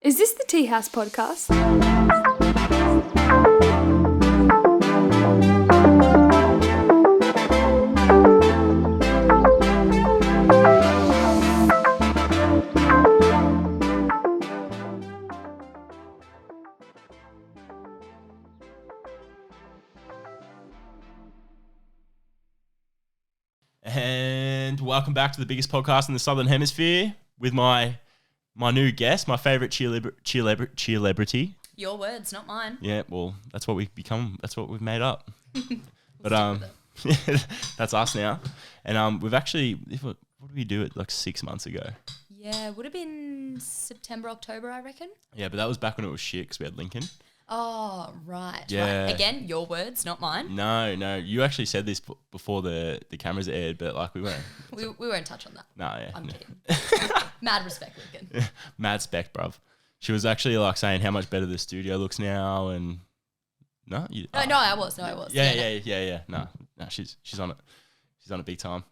Is this the Teahouse podcast? And welcome back to the biggest podcast in the Southern Hemisphere with my new guest, my favourite cheerlebrity. Your words, not mine. Yeah, well, that's what we've become. That's what we've made up. But that's us now. And we've actually, what did we do it like 6 months ago? Yeah, would have been September, October, I reckon. Yeah, but that was back when it was shit because we had Lincoln. Oh, right. Yeah. Right. Again, your words, not mine. No, you actually said this before the cameras aired, but like we weren't. we won't touch on that. No, yeah. I'm kidding. Mad respect, Lincoln. Mad spec, bruv. She was actually like saying how much better the studio looks now, and no, I was. Yeah. No, she's on it. She's on it big time.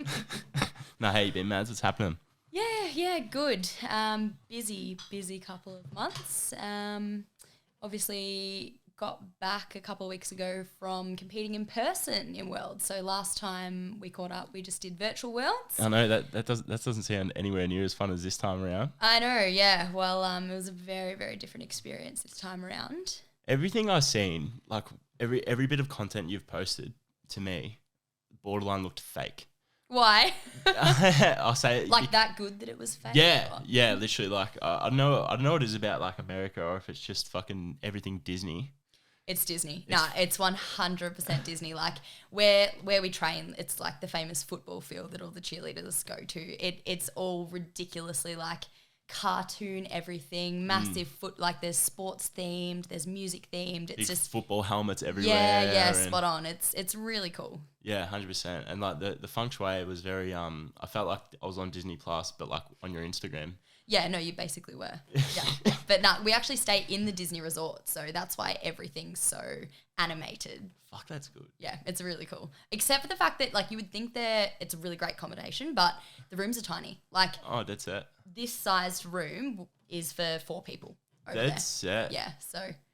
No, how you been, Mads? What's happening? Yeah, good. Busy couple of months. Obviously got back a couple of weeks ago from competing in person in Worlds. So last time we caught up, we just did virtual Worlds. I know that doesn't sound anywhere near as fun as this time around. I know, yeah. Well, it was a very, very different experience this time around. Everything I've seen, like every bit of content you've posted to me, borderline looked fake. Why? I'll say like that good that it was fake? Yeah, literally. Like I don't know what it is about like America, or if it's just fucking everything Disney. It's Disney. It's 100% Disney. Like where we train, it's like the famous football field that all the cheerleaders go to. It's all ridiculously like cartoon everything, massive like there's sports themed, there's music themed. It's big just football helmets everywhere. Yeah, spot on. It's really cool. Yeah, 100%. And like the feng shui was very I felt like I was on Disney Plus, but like on your Instagram. Yeah, no, you basically were. Yeah. But no, we actually stay in the Disney resort, so that's why everything's so animated. Fuck, that's good. Yeah, it's really cool. Except for the fact that like you would think that it's a really great accommodation, but the rooms are tiny. Like that's it. This sized room is for 4 people over there. That's it. Yeah,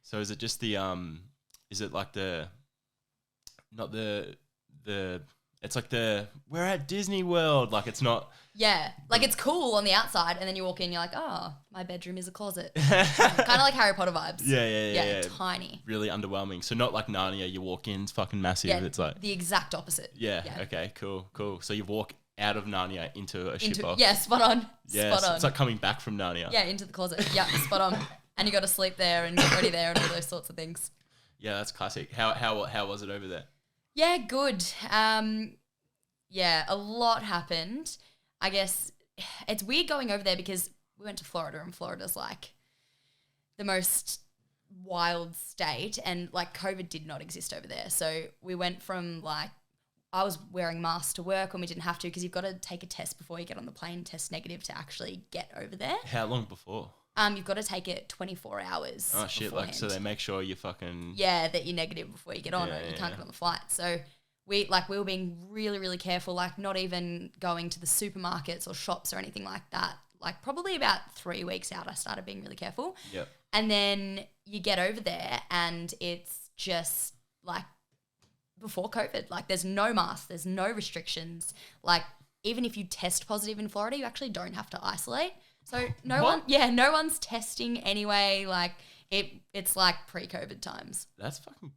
So is it just the is it like not the it's like we're at Disney World, like it's not. Yeah, like it's cool on the outside, and then you walk in, you're like, oh, my bedroom is a closet. Kind of like Harry Potter vibes. Yeah. Tiny. Really underwhelming. So not like Narnia, you walk in, it's fucking massive. Yeah, it's like the exact opposite. Yeah. Okay. Cool. So you walk out of Narnia into a shitbox. Yeah, spot on. Yeah, spot on. It's like coming back from Narnia. Yeah, into the closet. Yeah, spot on. And you got to sleep there and get ready there and all those sorts of things. Yeah, that's classic. How was it over there? Yeah, good. Yeah, a lot happened. I guess it's weird going over there because we went to Florida, and Florida's like the most wild state, and like COVID did not exist over there. So we went from like, I was wearing masks to work when we didn't have to, because you've got to take a test before you get on the plane, test negative to actually get over there. How long before? You've got to take it 24 hours. Oh shit! beforehand. Like, so they make sure you fucking that you're negative before you get on, or you can't get on the flight. So we were being really, really careful, like not even going to the supermarkets or shops or anything like that. Like probably about 3 weeks out, I started being really careful. Yep. And then you get over there, and it's just like before COVID. Like there's no masks, there's no restrictions. Like even if you test positive in Florida, you actually don't have to isolate. So no one's testing anyway. Like it's like pre-COVID times. That's fucking.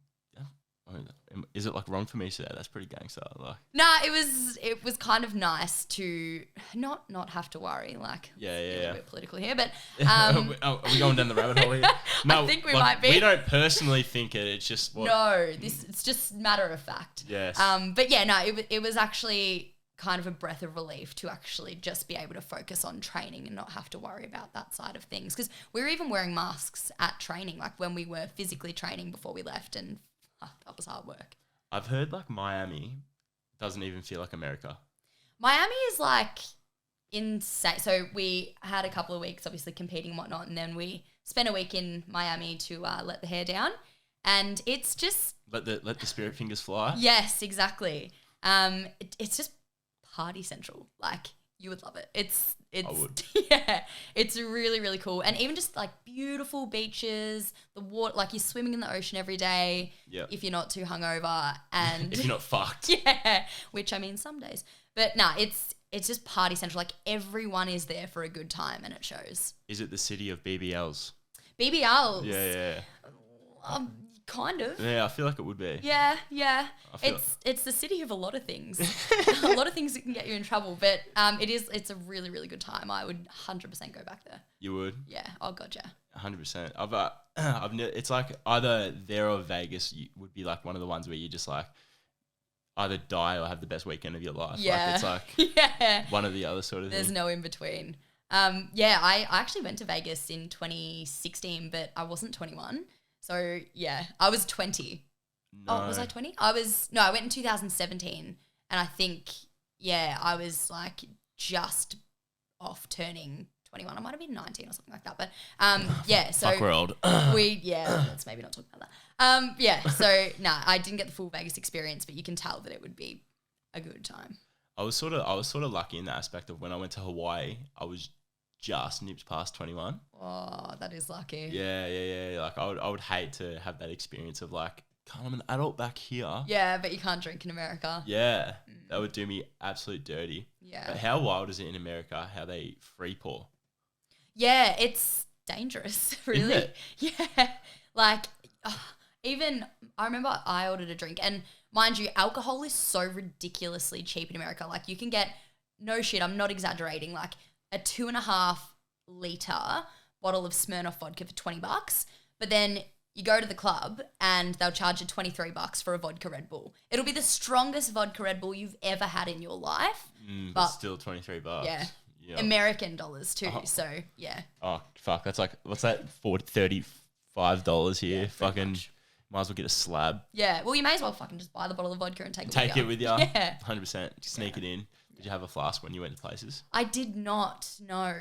Is it like wrong for me to say that? That's pretty gangster. Like. Nah, it was kind of nice to not have to worry. Like yeah. A little bit political here, but are we going down the rabbit hole here? No, I think we might be. We don't personally think it. It's just what. No, it's just matter of fact. Yes. But yeah, no, it was actually kind of a breath of relief to actually just be able to focus on training and not have to worry about that side of things. Because we were even wearing masks at training, like when we were physically training before we left, and that was hard work. I've heard like Miami doesn't even feel like America. Miami is like insane. So we had a couple of weeks obviously competing and whatnot, and then we spent a week in Miami to let the hair down, and it's just let the spirit fingers fly. Yes, exactly. It's just party central. Like You would love it. It's I would. yeah, it's really, really cool. And even just like beautiful beaches, the water, like you're swimming in the ocean every day. Yep. If you're not too hungover and If you're not fucked. yeah, which I mean some days. But nah, it's just party central. Like everyone is there for a good time and it shows. Is it the city of BBLs? BBLs. Yeah. Kind of. Yeah, I feel like it would be. Yeah. I feel It's the city of a lot of things. A lot of things that can get you in trouble, but it's a really, really good time. I would 100% go back there. You would? Yeah. Oh god, yeah. 100%. It's like either there or Vegas would be like one of the ones where you just like either die or have the best weekend of your life. Yeah. Like it's like yeah. one or the other sort of There's thing. no in between. I actually went to Vegas in 2016, but I wasn't 21. So yeah, I was 20. No. Oh, was I 20? I went in 2017 and I think, I was like just off turning 21. I might have been 19 or something like that. But so Fuck, we're old. let's maybe not talk about that. I didn't get the full Vegas experience, but you can tell that it would be a good time. I was sort of lucky in the aspect of when I went to Hawaii, I was just nipped past 21. Oh, that is lucky. Yeah. Like I would hate to have that experience of like, God, I'm an adult back here. Yeah, but you can't drink in America. Yeah, that would do me absolute dirty. Yeah. But how wild is it in America how they free pour? Yeah, it's dangerous, really. Isn't it? Yeah. Like, even, I remember I ordered a drink, and mind you, alcohol is so ridiculously cheap in America. Like, you can get, no shit, I'm not exaggerating, like a 2.5 litre bottle of Smirnoff vodka for $20. But then you go to the club and they'll charge you $23 for a vodka Red Bull. It'll be the strongest vodka Red Bull you've ever had in your life. But still $23. Yeah. Yep. American dollars too. So, yeah. Oh, fuck. That's like, what's that? $35 here. Yeah, fucking much. might as well get a slab. Yeah. Well, you may as well fucking just buy the bottle of vodka and Take it with you. Yeah. 100%. Sneak it in. Did you have a flask when you went to places? I did not, no.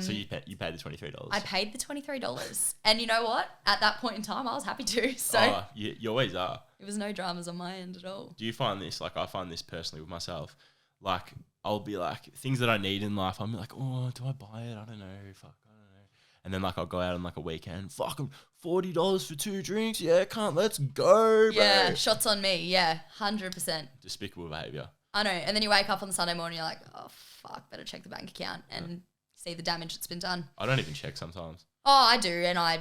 So you paid the $23? I paid the $23. And you know what? At that point in time, I was happy to. So you always are. it was no dramas on my end at all. Do you find this, like I find this personally with myself, like I'll be like, things that I need in life, I'm like, oh, do I buy it? I don't know. Fuck, I don't know. And then like I'll go out on like a weekend, fuck, $40 for 2 drinks. Yeah, let's go, bro. Yeah, shots on me. Yeah, 100%. Despicable behaviour. I know. And then you wake up on the Sunday morning, you're like, oh, fuck, better check the bank account and see the damage that's been done. I don't even check sometimes. Oh, I do. And I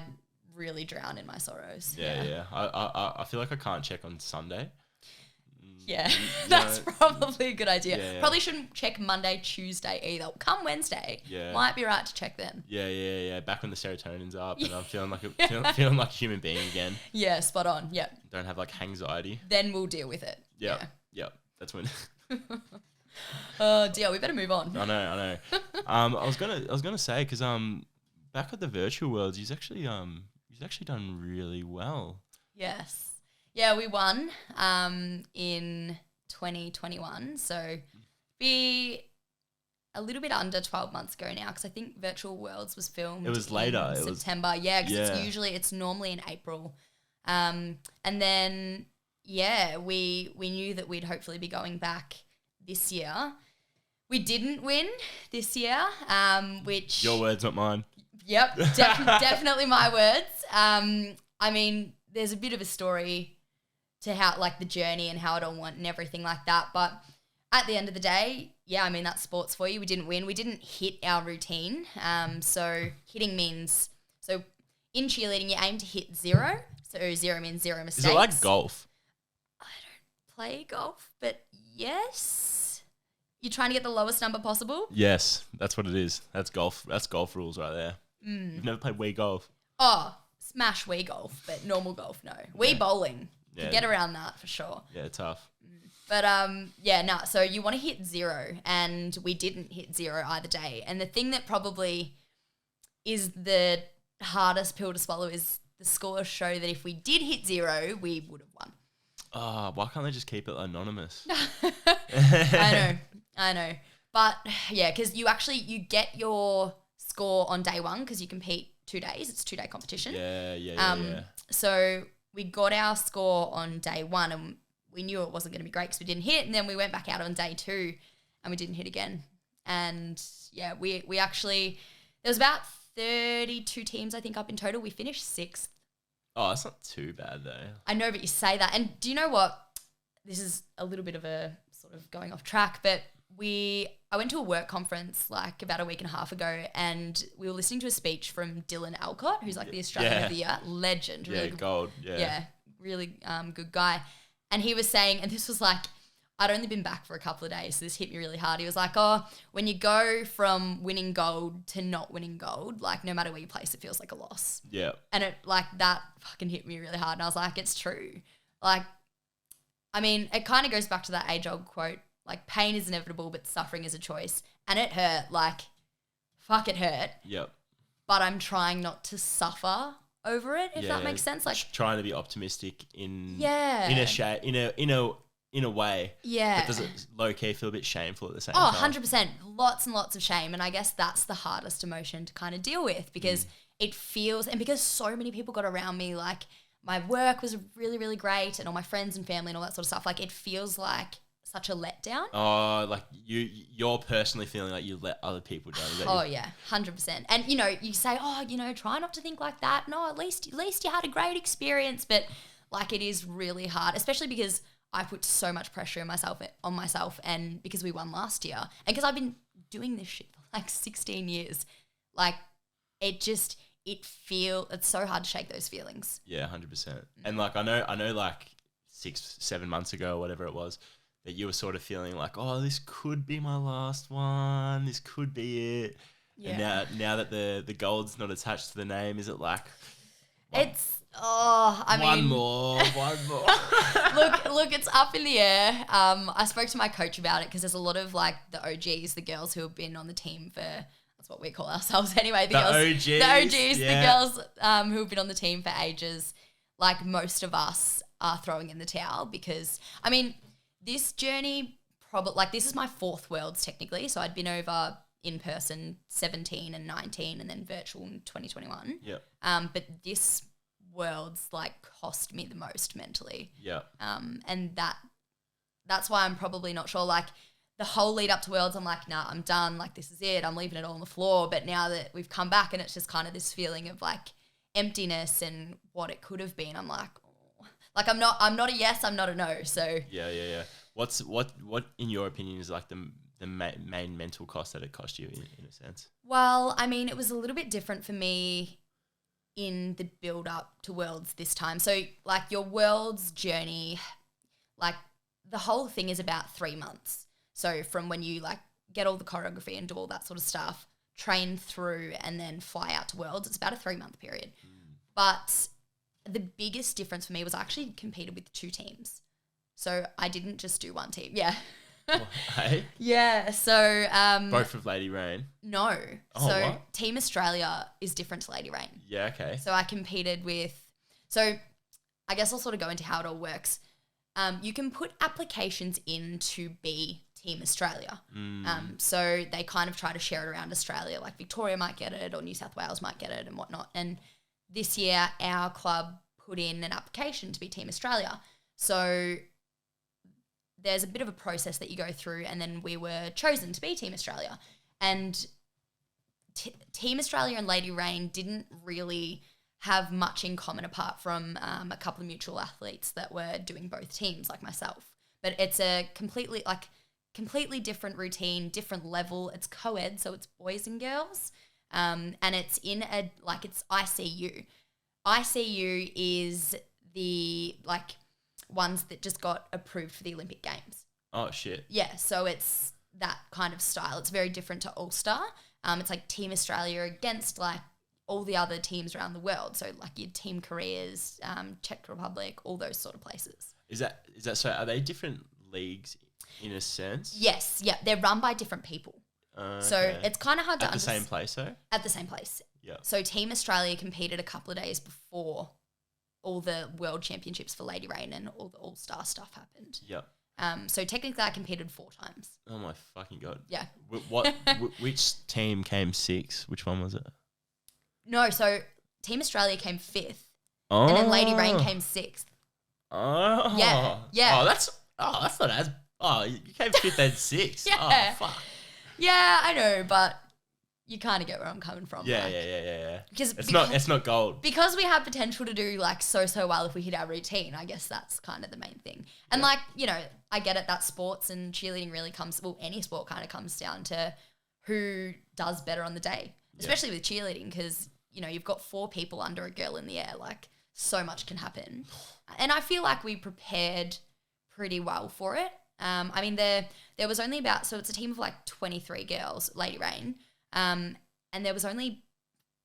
really drown in my sorrows. Yeah. I feel like I can't check on Sunday. Yeah, You that's know, probably a good idea. Yeah. Probably shouldn't check Monday, Tuesday either. Come Wednesday, Yeah. might be right to check then. Yeah. Back when the serotonin's up and I'm feeling like feeling like a human being again. Yeah, spot on. Yep. Don't have like anxiety. Then we'll deal with it. Yep. That's when. Oh dear, we better move on. I know. I was gonna say because back at the virtual worlds, he's actually done really well. Yes. Yeah, we won in 2021. So be a little bit under 12 months ago now because I think Virtual Worlds was filmed. It was later. In September. Because it's normally in April. And then we knew that we'd hopefully be going back this year. We didn't win this year, which... Your words, not mine. Yep, definitely my words. I mean, there's a bit of a story to how, like, the journey and how it all went and everything like that. But at the end of the day, I mean, that's sports for you. We didn't win. We didn't hit our routine. So hitting means... So in cheerleading, you aim to hit 0. So 0 means 0 mistakes. Is it like golf? I don't play golf, but yes. You're trying to get the lowest number possible? Yes, that's what it is. That's golf. That's golf rules right there. You've never played Wii golf? Oh, smash Wii golf, but normal golf, no. Wii bowling. You Yeah. get around that for sure. Yeah, tough. But so you want to hit 0, and we didn't hit 0 either day. And the thing that probably is the hardest pill to swallow is the scores show that if we did hit 0, we would have won. Why can't they just keep it anonymous? I know. But yeah, because you get your score on day 1 because you compete 2 days. It's a 2-day competition. Yeah. So we got our score on day 1 and we knew it wasn't going to be great because we didn't hit. And then we went back out on day 2 and we didn't hit again. And yeah, we actually, there was about 32 teams, I think, up in total. We finished 6th. Oh, that's not too bad though. I know, but you say that. And do you know what? This is a little bit of a sort of going off track, but I went to a work conference like about a week and a half ago, and we were listening to a speech from Dylan Alcott, who's like the Australian of the Year. Legend. Really good. Gold. Yeah, really good guy. And he was saying, and this was like, I'd only been back for a couple of days, so this hit me really hard. He was like, oh, when you go from winning gold to not winning gold, like no matter where you place, it feels like a loss. Yeah. And it like that fucking hit me really hard. And I was like, it's true. Like, I mean, it kind of goes back to that age-old quote, like pain is inevitable, but suffering is a choice. And it hurt, like, fuck, it hurt. Yep. But I'm trying not to suffer over it, if that makes sense. Like trying to be optimistic in in a way. Yeah. But does it low key feel a bit shameful at the same time? 100%. Lots and lots of shame. And I guess that's the hardest emotion to kind of deal with, because it feels, and because so many people got around me, like my work was really, really great, and all my friends and family and all that sort of stuff, like it feels like such a letdown. Oh, like you're personally feeling like you let other people down. Oh yeah, 100%. And you know, you say, oh, you know, try not to think like that. No, at least you had a great experience. But like, it is really hard, especially because I put so much pressure on myself, and because we won last year, and because I've been doing this shit for like 16 years, like it's so hard to shake those feelings. Yeah, 100%. And like I know like 6-7 months ago or whatever it was, that you were sort of feeling like, oh, this could be my last one. This could be it. Yeah. And now that the gold's not attached to the name, is it like? One more. Look, it's up in the air. I spoke to my coach about it, because there's a lot of like the OGs, the girls who have been on the team for, that's what we call ourselves anyway. The OGs, yeah. The girls who have been on the team for ages. Like most of us are throwing in the towel, because I mean, this journey this is my 4th Worlds technically. So I'd been over in person 17 and 19, and then virtual in 2021. Yeah. But this Worlds like cost me the most mentally. Yeah. And that's why I'm probably not sure. Like the whole lead up to Worlds, I'm like, nah, I'm done. Like this is it. I'm leaving it all on the floor. But now that we've come back, and it's just kind of this feeling of like emptiness and what it could have been, I'm like, oh. Like I'm not a yes, I'm not a no. So yeah. What in your opinion is like the main mental cost that it cost you in a sense? Well, I mean, it was a little bit different for me in the build up to Worlds this time. So like your Worlds journey, like the whole thing is about 3 months. So from when you like get all the choreography and do all that sort of stuff, train through, and then fly out to Worlds, it's about a 3-month period. But the biggest difference for me was I actually competed with 2 teams. So I didn't just do 1 team. Yeah. Well, hey? Yeah. So both of Lady Rain? No. Oh, so what? Team Australia is different to Lady Rain. Yeah, okay. So I competed with, so I guess I'll sort of go into how it all works. You can put applications in to be Team Australia. So they kind of try to share it around Australia, like Victoria might get it, or New South Wales might get it, and whatnot. And this year our club put in an application to be Team Australia. So there's a bit of a process that you go through, and then we were chosen to be Team Australia. And Team Australia and Lady Rain didn't really have much in common, apart from a couple of mutual athletes that were doing both teams, like myself. But it's a completely different routine, different level. It's co-ed, so it's boys and girls. And it's in it's ICU. ICU is the ones that just got approved for the Olympic Games. Oh shit. Yeah, so it's that kind of style. It's very different to All-Star. It's like Team Australia against like all the other teams around the world. So like your Team Koreas, Czech Republic, all those sort of places. Is that so? Are they different leagues in a sense? Yes, yeah. They're run by different people. Okay. So it's kind of hard to At the same place, though? At the same place. Yeah. So Team Australia competed a couple of days before all the World Championships for Lady Rain and all the All-Star stuff happened. Yep. So technically I competed 4 times. Oh my fucking God. Yeah. Which team came 6th? Which one was it? No, so Team Australia came 5th. Oh. And then Lady Rain came 6th. Oh. Yeah. Oh, that's not as... Oh, you came 5th and 6th. Yeah. Oh, fuck. Yeah, I know, but you kind of get where I'm coming from. Yeah, like, yeah. Because It's not gold. Because we have potential to do like so well if we hit our routine. I guess that's kind of the main thing. And like, you know, I get it that sports and cheerleading really comes, well, any sport kind of comes down to who does better on the day, especially with cheerleading, because, you know, you've got 4 people under a girl in the air. Like, so much can happen. And I feel like we prepared pretty well for it. I mean, there was only about, so it's a team of like 23 girls, Lady Rain, and there was only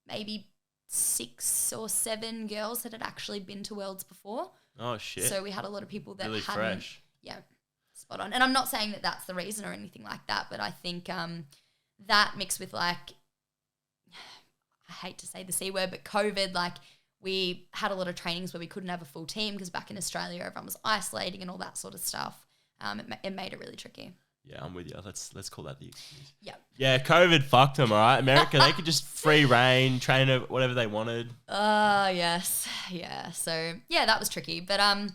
maybe 6 or 7 girls that had actually been to Worlds before. Oh, shit. So we had a lot of people that really hadn't. fresh. Yeah, spot on. And I'm not saying that that's the reason or anything like that, but I think that mixed with like, I hate to say the C word, but COVID, like we had a lot of trainings where we couldn't have a full team because back in Australia, everyone was isolating and all that sort of stuff. It made it really tricky. Yeah, I'm with you. Let's call that the excuse. Yep. Yeah, COVID fucked them, all right? America, they could just free reign, train whatever they wanted. Yes. Yeah. So, yeah, that was tricky. But I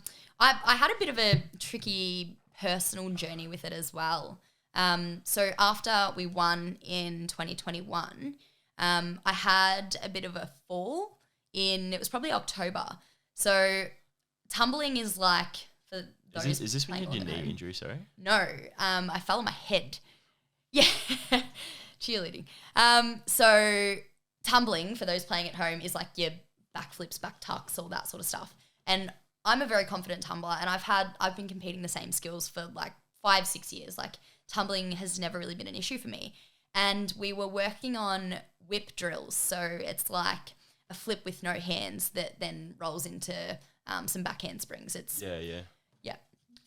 had a bit of a tricky personal journey with it as well. So after we won in 2021, I had a bit of a fall it was probably October. So tumbling is like, for those Is this when you playing had your at knee home. injury, sorry? No, I fell on my head. Yeah, cheerleading. So tumbling, for those playing at home, is like your backflips, back tucks, all that sort of stuff. And I'm a very confident tumbler, and I've been competing the same skills for like 5-6 years. Like tumbling has never really been an issue for me. And we were working on whip drills. So it's like a flip with no hands that then rolls into some back handsprings. It's Yeah.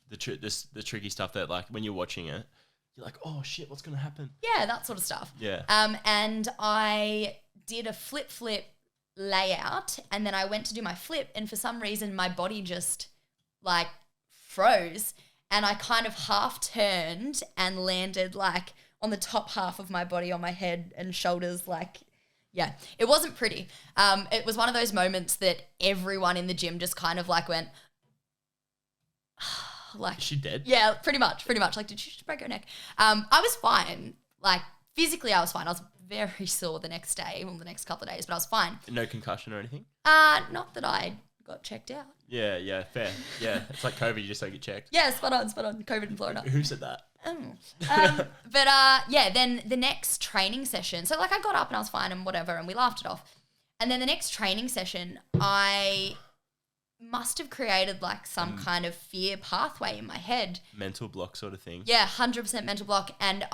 The tricky stuff that like when you're watching it, you're like, oh shit, what's gonna happen? Yeah, that sort of stuff. Yeah. And I did a flip layout, and then I went to do my flip, and for some reason my body just like froze, and I kind of half turned and landed like on the top half of my body on my head and shoulders, like. Yeah, it wasn't pretty. It was one of those moments that everyone in the gym just kind of like went, like. Is she dead? Yeah, pretty much. Like, did she just break her neck? I was fine. Like, physically I was fine. I was very sore the next day, well, the next couple of days, but I was fine. No concussion or anything? Not that I got checked out. Yeah, fair. Yeah, it's like COVID, you just don't get checked. Yeah, spot on. COVID in Florida. Who said that? But yeah, then the next training session, so like I got up and I was fine and whatever, and we laughed it off. And then the next training session, I must have created like some kind of fear pathway in my head. Mental block sort of thing. Yeah, 100% mental block. And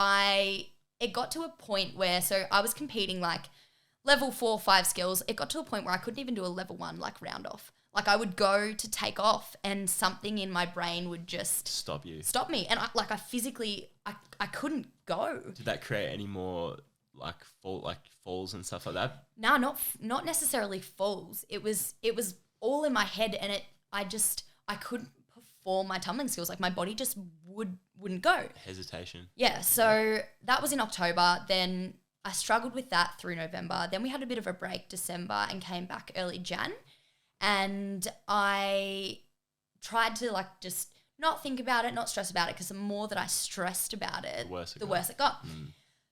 it got to a point where, so I was competing like level 4, 5 skills. It got to a point where I couldn't even do a level 1 like round off. Like I would go to take off and something in my brain would just Stop me. And I physically, I couldn't go. Did that create any more falls and stuff like that? No, not necessarily falls. It was all in my head, and I couldn't perform my tumbling skills. Like my body just wouldn't go. Hesitation. Yeah. So that was in October. Then I struggled with that through November. Then we had a bit of a break December and came back early Jan. And I tried to like just not think about it, not stress about it, because the more that I stressed about it, the worse it got.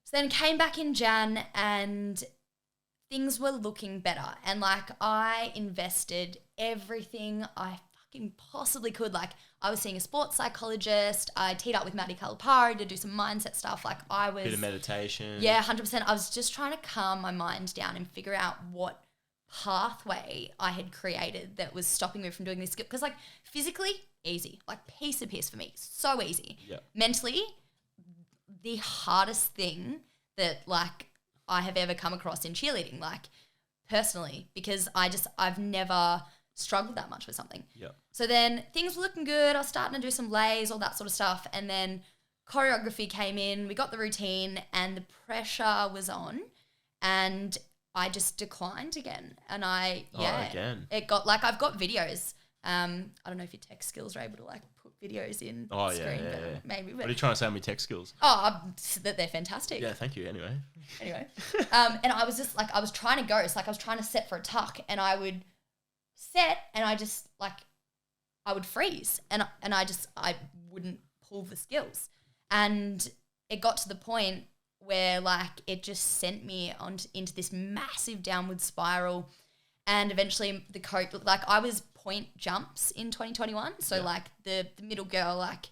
So then came back in Jan and things were looking better. And like I invested everything I fucking possibly could. Like I was seeing a sports psychologist. I teed up with Maddy Theobald to do some mindset stuff. Like I was... Bit of meditation. Yeah, 100%. I was just trying to calm my mind down and figure out what pathway I had created that was stopping me from doing this. Because like physically, easy. Like piece of piss for me. So easy. Yeah. Mentally, the hardest thing that like I have ever come across in cheerleading, like personally, because I've never struggled that much with something. Yeah. So then things were looking good. I was starting to do some lays, all that sort of stuff. And then choreography came in. We got the routine and the pressure was on. And I just declined again. And again. It got like, I've got videos. I don't know if your tech skills are able to like put videos in screen, but maybe. But what are you trying to say on my tech skills? That they're fantastic. Yeah, thank you. Anyway. And I was just like, I was trying to go. So like I was trying to set for a tuck and I would set and I just like, I would freeze and I wouldn't pull the skills. And it got to the point where like it just sent me into this massive downward spiral. And eventually the coach, like I was point jumps in 2021. So like the middle girl, like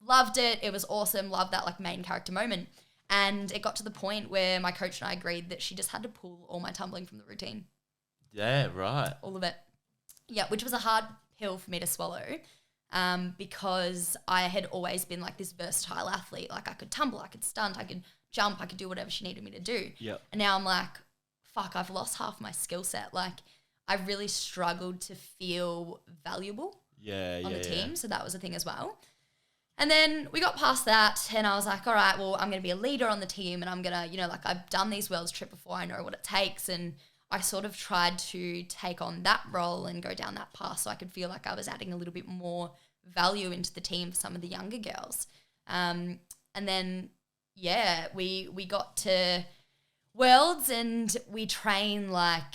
loved it. It was awesome. Loved that like main character moment. And it got to the point where my coach and I agreed that she just had to pull all my tumbling from the routine. Yeah, right. All of it. Yeah, which was a hard pill for me to swallow because I had always been like this versatile athlete. Like I could tumble, I could stunt, I could jump, I could do whatever she needed me to do. Yep. And now I'm like, fuck, I've lost half my skill set. Like I really struggled to feel valuable on the team. So that was a thing as well. And then we got past that and I was like, all right, well, I'm going to be a leader on the team and I'm going to, like I've done these worlds trip before. I know what it takes. And I sort of tried to take on that role and go down that path so I could feel like I was adding a little bit more value into the team for some of the younger girls. And then, we got to Worlds and we train like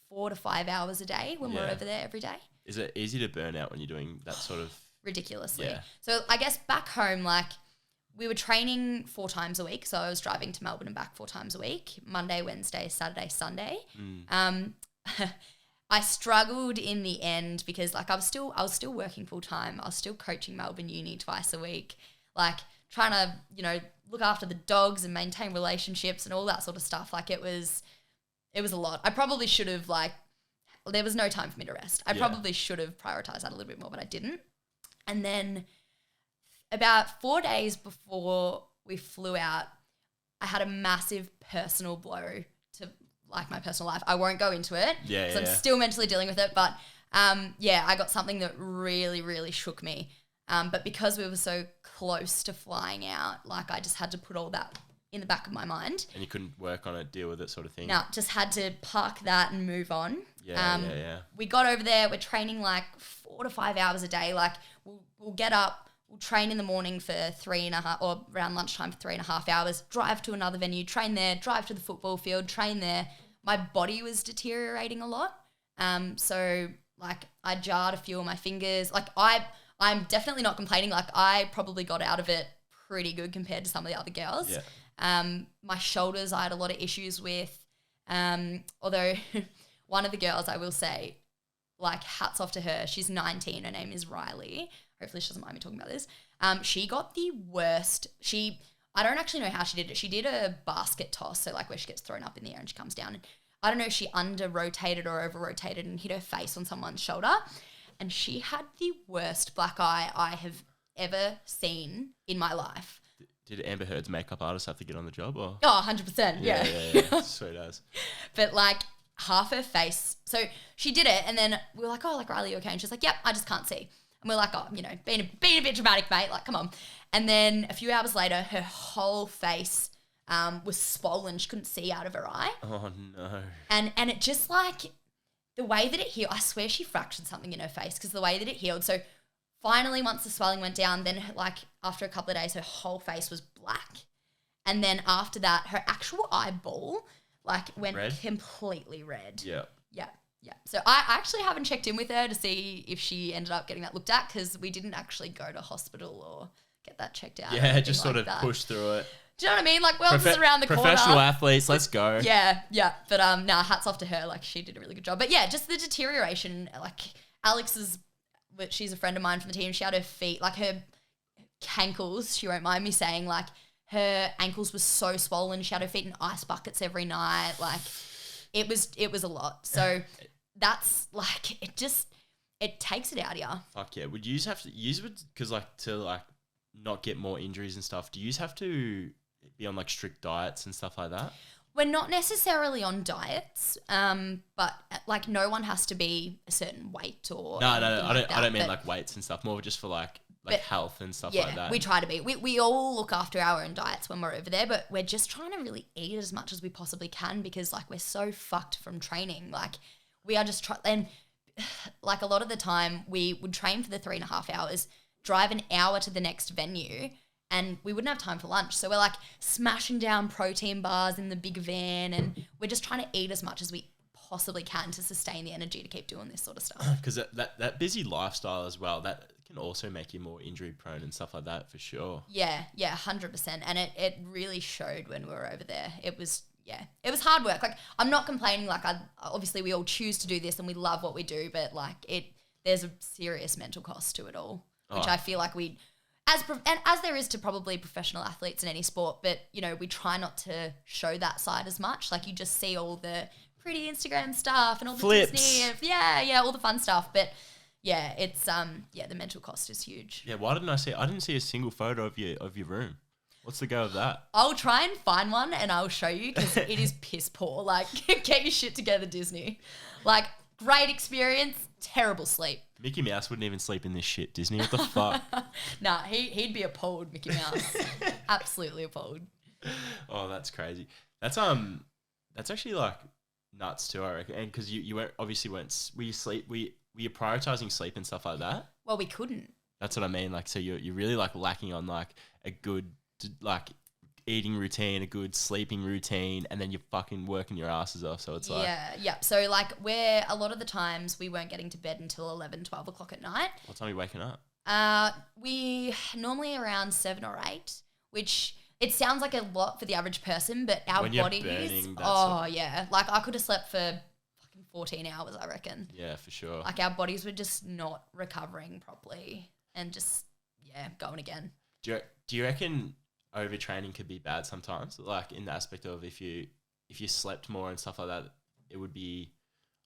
4 to 5 hours a day when we're over there every day. Is it easy to burn out when you're doing that sort of... Ridiculously. Yeah. So I guess back home, like we were training 4 times a week. So I was driving to Melbourne and back 4 times a week, Monday, Wednesday, Saturday, Sunday. I struggled in the end because like I was still working full time. I was still coaching Melbourne Uni twice a week, like trying to, look after the dogs and maintain relationships and all that sort of stuff. Like it was a lot. I probably should have there was no time for me to rest. I probably should have prioritized that a little bit more, but I didn't. And then about 4 days before we flew out, I had a massive personal blow to like my personal life. I won't go into it because I'm still mentally dealing with it. But I got something that really, really shook me. But because we were so close to flying out, like I just had to put all that in the back of my mind. And you couldn't work on it, deal with it sort of thing? No, just had to park that and move on. Yeah. We got over there. We're training like 4 to 5 hours a day. Like we'll get up, we'll train in the morning for 3.5 or around lunchtime for 3.5 hours, drive to another venue, train there, drive to the football field, train there. My body was deteriorating a lot. So like I jarred a few of my fingers. Like I'm definitely not complaining. Like I probably got out of it pretty good compared to some of the other girls. Yeah. My shoulders I had a lot of issues with. Although one of the girls, I will say, like hats off to her. She's 19. Her name is Riley. Hopefully she doesn't mind me talking about this. She got the worst. I don't actually know how she did it. She did a basket toss. So like where she gets thrown up in the air and she comes down. And I don't know if she under-rotated or over-rotated and hit her face on someone's shoulder. And she had the worst black eye I have ever seen in my life. Did Amber Heard's makeup artist have to get on the job? Or? Oh, 100%. Yeah. Sweet as. But like half her face. So she did it and then we were like, oh, like, Riley, you okay? And she's like, yep, I just can't see. And we're like, oh, being a bit dramatic, mate. Like, come on. And then a few hours later, her whole face was swollen. She couldn't see out of her eye. Oh, no. And it just like the way that it healed, I swear she fractured something in her face because the way that it healed. So finally, once the swelling went down, then like after a couple of days, her whole face was black. And then after that, her actual eyeball like went completely red. Yeah. So I actually haven't checked in with her to see if she ended up getting that looked at because we didn't actually go to hospital or get that checked out. Yeah, just sort of push through it. Do you know what I mean? Like, well, just around the corner. Professional athletes, let's go. Yeah. But hats off to her. Like, she did a really good job. But yeah, just the deterioration. Like, she's a friend of mine from the team. She had her feet, like her ankles. She won't mind me saying, like, her ankles were so swollen. She had her feet in ice buckets every night. Like, it was a lot. So that's like it takes it out of you. Fuck yeah. Would you have to use it because like to like not get more injuries and stuff? Do you have to be on like strict diets and stuff like that? We're not necessarily on diets, but like no one has to be a certain weight or no. I don't mean like weights and stuff. More just for like health and stuff like that. We try to be. We all look after our own diets when we're over there, but we're just trying to really eat as much as we possibly can because like we're so fucked from training. Like we are just and like a lot of the time we would train for the 3.5 hours, drive an hour to the next venue, and we wouldn't have time for lunch. So we're like smashing down protein bars in the big van, and we're just trying to eat as much as we possibly can to sustain the energy to keep doing this sort of stuff. Because that busy lifestyle as well, that can also make you more injury prone and stuff like that for sure. Yeah, 100%. And it really showed when we were over there. It was hard work. Like, I'm not complaining. Like, obviously we all choose to do this and we love what we do, but like there's a serious mental cost to it all, which I feel like as there is to probably professional athletes in any sport, but you know, we try not to show that side as much. Like, you just see all the pretty Instagram stuff and all the Flips. Disney, all the fun stuff. But yeah, it's the mental cost is huge. Yeah, why didn't I didn't see a single photo of your room. What's the go of that? I'll try and find one and I'll show you, because it is piss poor. Like, get your shit together, Disney. Like, great experience, terrible sleep. Mickey Mouse wouldn't even sleep in this shit, Disney. What the fuck? Nah, he'd be appalled, Mickey Mouse. Absolutely appalled. Oh, that's crazy. That's actually like nuts too, I reckon. And because you weren't were you prioritizing sleep and stuff like that? Well, we couldn't. That's what I mean. Like, so you're really like lacking on like a good like eating routine, a good sleeping routine, and then you're fucking working your asses off. So it's like yeah. So like, a lot of the times we weren't getting to bed until 11, 12 o'clock at night. What time are you waking up? We normally around 7 or 8, which it sounds like a lot for the average person, but our When you're bodies, burning, like I could have slept for fucking 14 hours, I reckon. Yeah, for sure. Like, our bodies were just not recovering properly and just going again. Do you reckon overtraining could be bad sometimes? Like, in the aspect of if you slept more and stuff like that, it would be,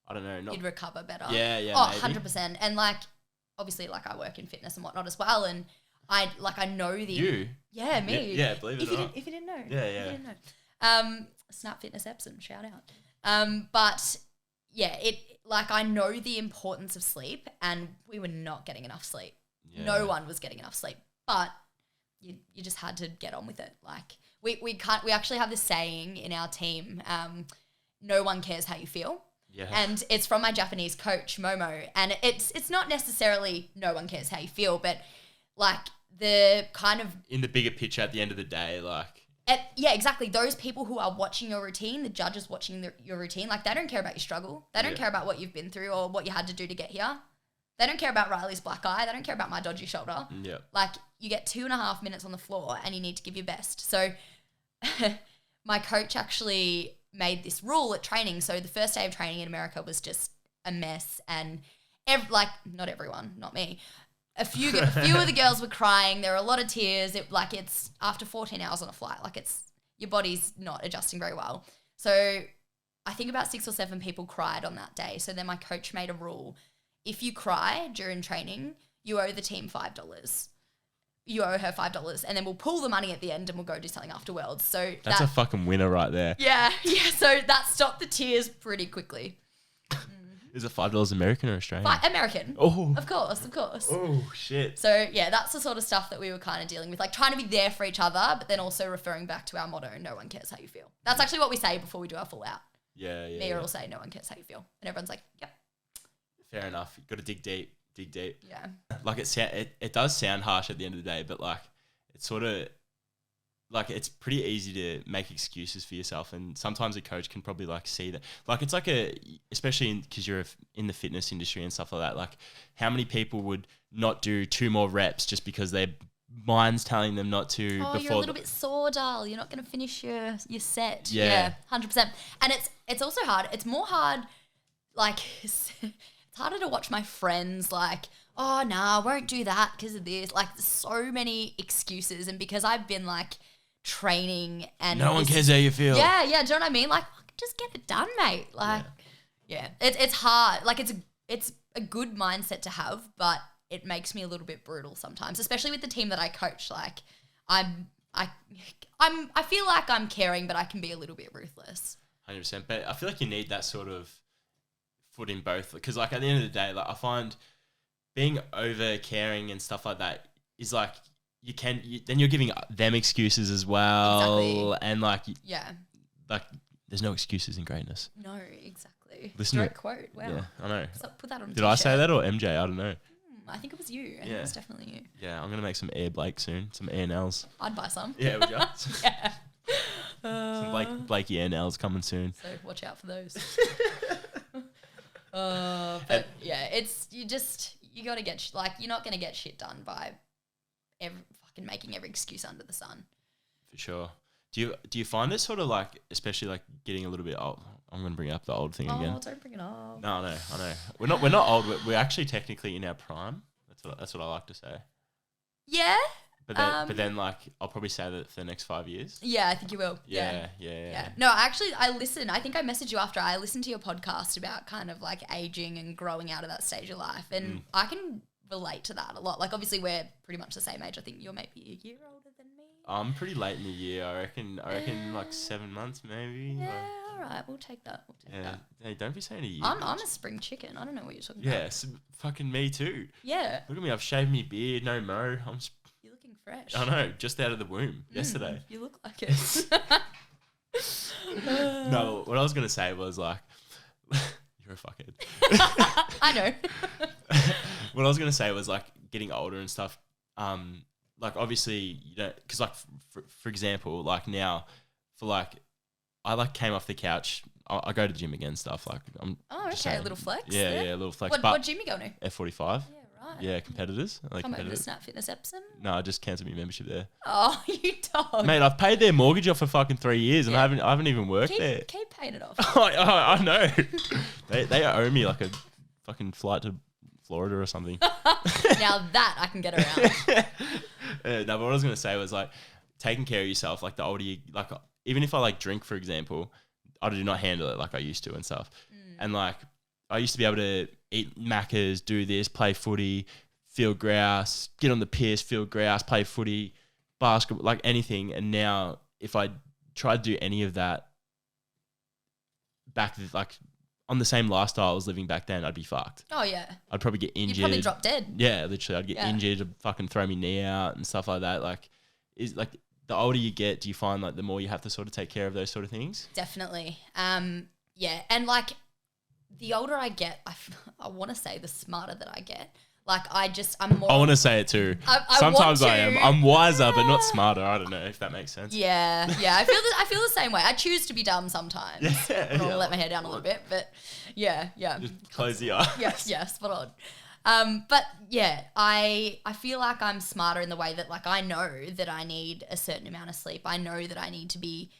I don't know, you'd recover better. Yeah, maybe. 100%. And like, obviously, like, I work in fitness and whatnot as well, and I know the you. Yeah, me. Yeah, believe it or not. If you didn't know. Yeah. If you didn't know. Snap Fitness Epsom, shout out. But yeah, I know the importance of sleep, and we were not getting enough sleep. Yeah. No one was getting enough sleep, but you just had to get on with it. Like, we actually have this saying in our team, no one cares how you feel. Yeah. And it's from my Japanese coach, Momo. And it's not necessarily no one cares how you feel, but like the kind of... in the bigger picture at the end of the day, like... yeah, exactly. Those people who are watching your routine, the judges watching your routine, like, they don't care about your struggle. They don't care about what you've been through or what you had to do to get here. They don't care about Riley's black eye. They don't care about my dodgy shoulder. Yeah. Like, you get 2.5 minutes on the floor and you need to give your best. So my coach actually made this rule at training. So the first day of training in America was just a mess, and not everyone, not me. A few of the girls were crying. There were a lot of tears. It's after 14 hours on a flight. Like, your body's not adjusting very well. So I think about 6 or 7 people cried on that day. So then my coach made a rule. If you cry during training, you owe the team $5. You owe her $5, and then we'll pull the money at the end and we'll go do something after Worlds. So that's a fucking winner right there. Yeah. So that stopped the tears pretty quickly. Is it $5 American or Australian? American. Oh. Of course. Oh, shit. So yeah, that's the sort of stuff that we were kind of dealing with, like trying to be there for each other, but then also referring back to our motto, no one cares how you feel. That's actually what we say before we do our full out. Yeah. Mia will say, no one cares how you feel. And everyone's like, yep. Fair enough. You've got to dig deep. Yeah. Like, it does sound harsh at the end of the day, but like, it's sort of like, it's pretty easy to make excuses for yourself, and sometimes a coach can probably like see that. Like, it's like especially because you're in the fitness industry and stuff like that. Like, how many people would not do 2 more reps just because their mind's telling them not to? Oh, before you're a little bit sore, Dal. You're not going to finish your set. Yeah. 100%. And it's also hard. It's more hard, like, it's harder to watch my friends like, oh, nah, I won't do that because of this. Like, so many excuses. And because I've been like training and no one cares how you feel. Yeah. Do you know what I mean? Like, just get it done, mate. Like, yeah. It's hard. Like, it's a good mindset to have, but it makes me a little bit brutal sometimes, especially with the team that I coach. Like, I feel like I'm caring, but I can be a little bit ruthless. 100%. But I feel like you need that sort of foot in both, because like at the end of the day, like I find being over caring and stuff like that is like then you're giving them excuses as well. Exactly. And like like there's no excuses in greatness. No, exactly. Listen Great quote. Wow. Yeah, I know. So put that on a Did I t-shirt. say that or MJ? I don't know. I think it was you. I think it was definitely you. Yeah, I'm gonna make some Air Blake soon. Some Air Nels. I'd buy some. Yeah, would you? Yeah. Some Blakey Air Nels coming soon. So watch out for those. But yeah, it's you you got to get, you're not going to get shit done by fucking making every excuse under the sun. For sure. Do you find this sort of like, especially like getting a little bit old? I'm going to bring up the old thing again. Oh, don't bring it up. No, I know. We're not old. We're actually technically in our prime. That's what I like to say. Yeah. But then like I'll probably say that for the next 5 years. Yeah, I think you will. Yeah. No, actually, I listen. I think I messaged you after I listened to your podcast about kind of like aging and growing out of that stage of life, and I can relate to that a lot. Like, obviously, we're pretty much the same age. I think you're maybe a year older than me. I'm pretty late in the year. I reckon like 7 months maybe. Yeah, like, all right, we'll take that. that. Hey, don't be saying a year. I'm a spring chicken. I don't know what you're talking about. Yes, fucking me too. Yeah. Look at me. I've shaved me beard. No mo. You're looking fresh. I know. Just out of the womb yesterday. You look like it. No, what I was gonna say was like, you're a fuckhead. I know. What I was gonna say was like getting older and stuff. Like obviously you don't, because like for example, like now, for like I like came off the couch. I go to the gym again, stuff like I'm. Oh, okay, a little flex. Yeah, a little flex. What gym you going to? F45. Yeah, right. Yeah, competitors. I like Come over to competitors. Snap Fitness Epsom. No, I just cancelled my membership there. Oh, you dog. Mate, I've paid their mortgage off for fucking 3 years and I haven't even worked there. Keep paying it off. I know. They owe me like a fucking flight to Florida or something. Now that I can get around. No, but what I was gonna say was like taking care of yourself. Like the older you, like even if I like drink, for example, I do not handle it like I used to and stuff. And like I used to be able to eat Maccas, do this, play footy, field grouse, get on the piss, field grouse, play footy, basketball, like anything. And now if I try to do any of that back like on the same lifestyle I was living back then, I'd be fucked. Oh yeah. I'd probably get injured. You'd probably drop dead. Yeah, literally. I'd get injured, I'd fucking throw my knee out and stuff like that. Like, is like the older you get, do you find like the more you have to sort of take care of those sort of things? Definitely. Yeah. And like the older I get, I want to say the smarter that I get. Like I'm more. I want to say it too. Sometimes I am. I'm wiser, but not smarter. I don't know if that makes sense. Yeah. I feel the same way. I choose to be dumb sometimes. I'll let my hair down a little bit, but yeah. Just close the eye. Yes, spot on. But yeah, I feel like I'm smarter in the way that like I know that I need a certain amount of sleep. I know that I need to be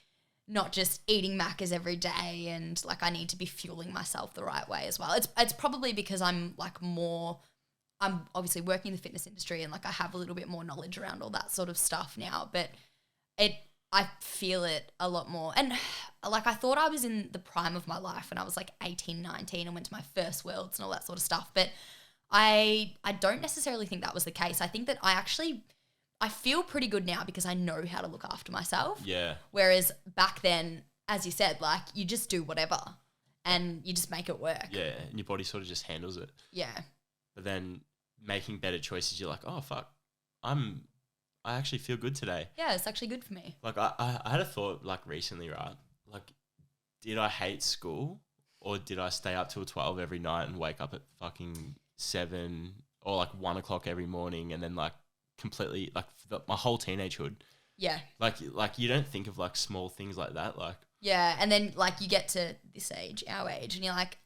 not just eating Maccas every day, and like I need to be fueling myself the right way as well. It's probably because I'm obviously working in the fitness industry and like I have a little bit more knowledge around all that sort of stuff now, but I feel it a lot more. And like I thought I was in the prime of my life when I was like 18, 19 and went to my first worlds and all that sort of stuff. But I don't necessarily think that was the case. I think that I feel pretty good now because I know how to look after myself. Yeah. Whereas back then, as you said, like you just do whatever and you just make it work. Yeah. And your body sort of just handles it. Yeah. But then making better choices, you're like, oh fuck, I actually feel good today. Yeah, it's actually good for me. Like I had a thought like recently, right? Like, did I hate school or did I stay up till 12 every night and wake up at fucking 7 or like 1 o'clock every morning and then like completely like my whole teenagehood. Yeah. Like you don't think of like small things like that. Like, yeah. And then like you get to this age, our age, and you're like,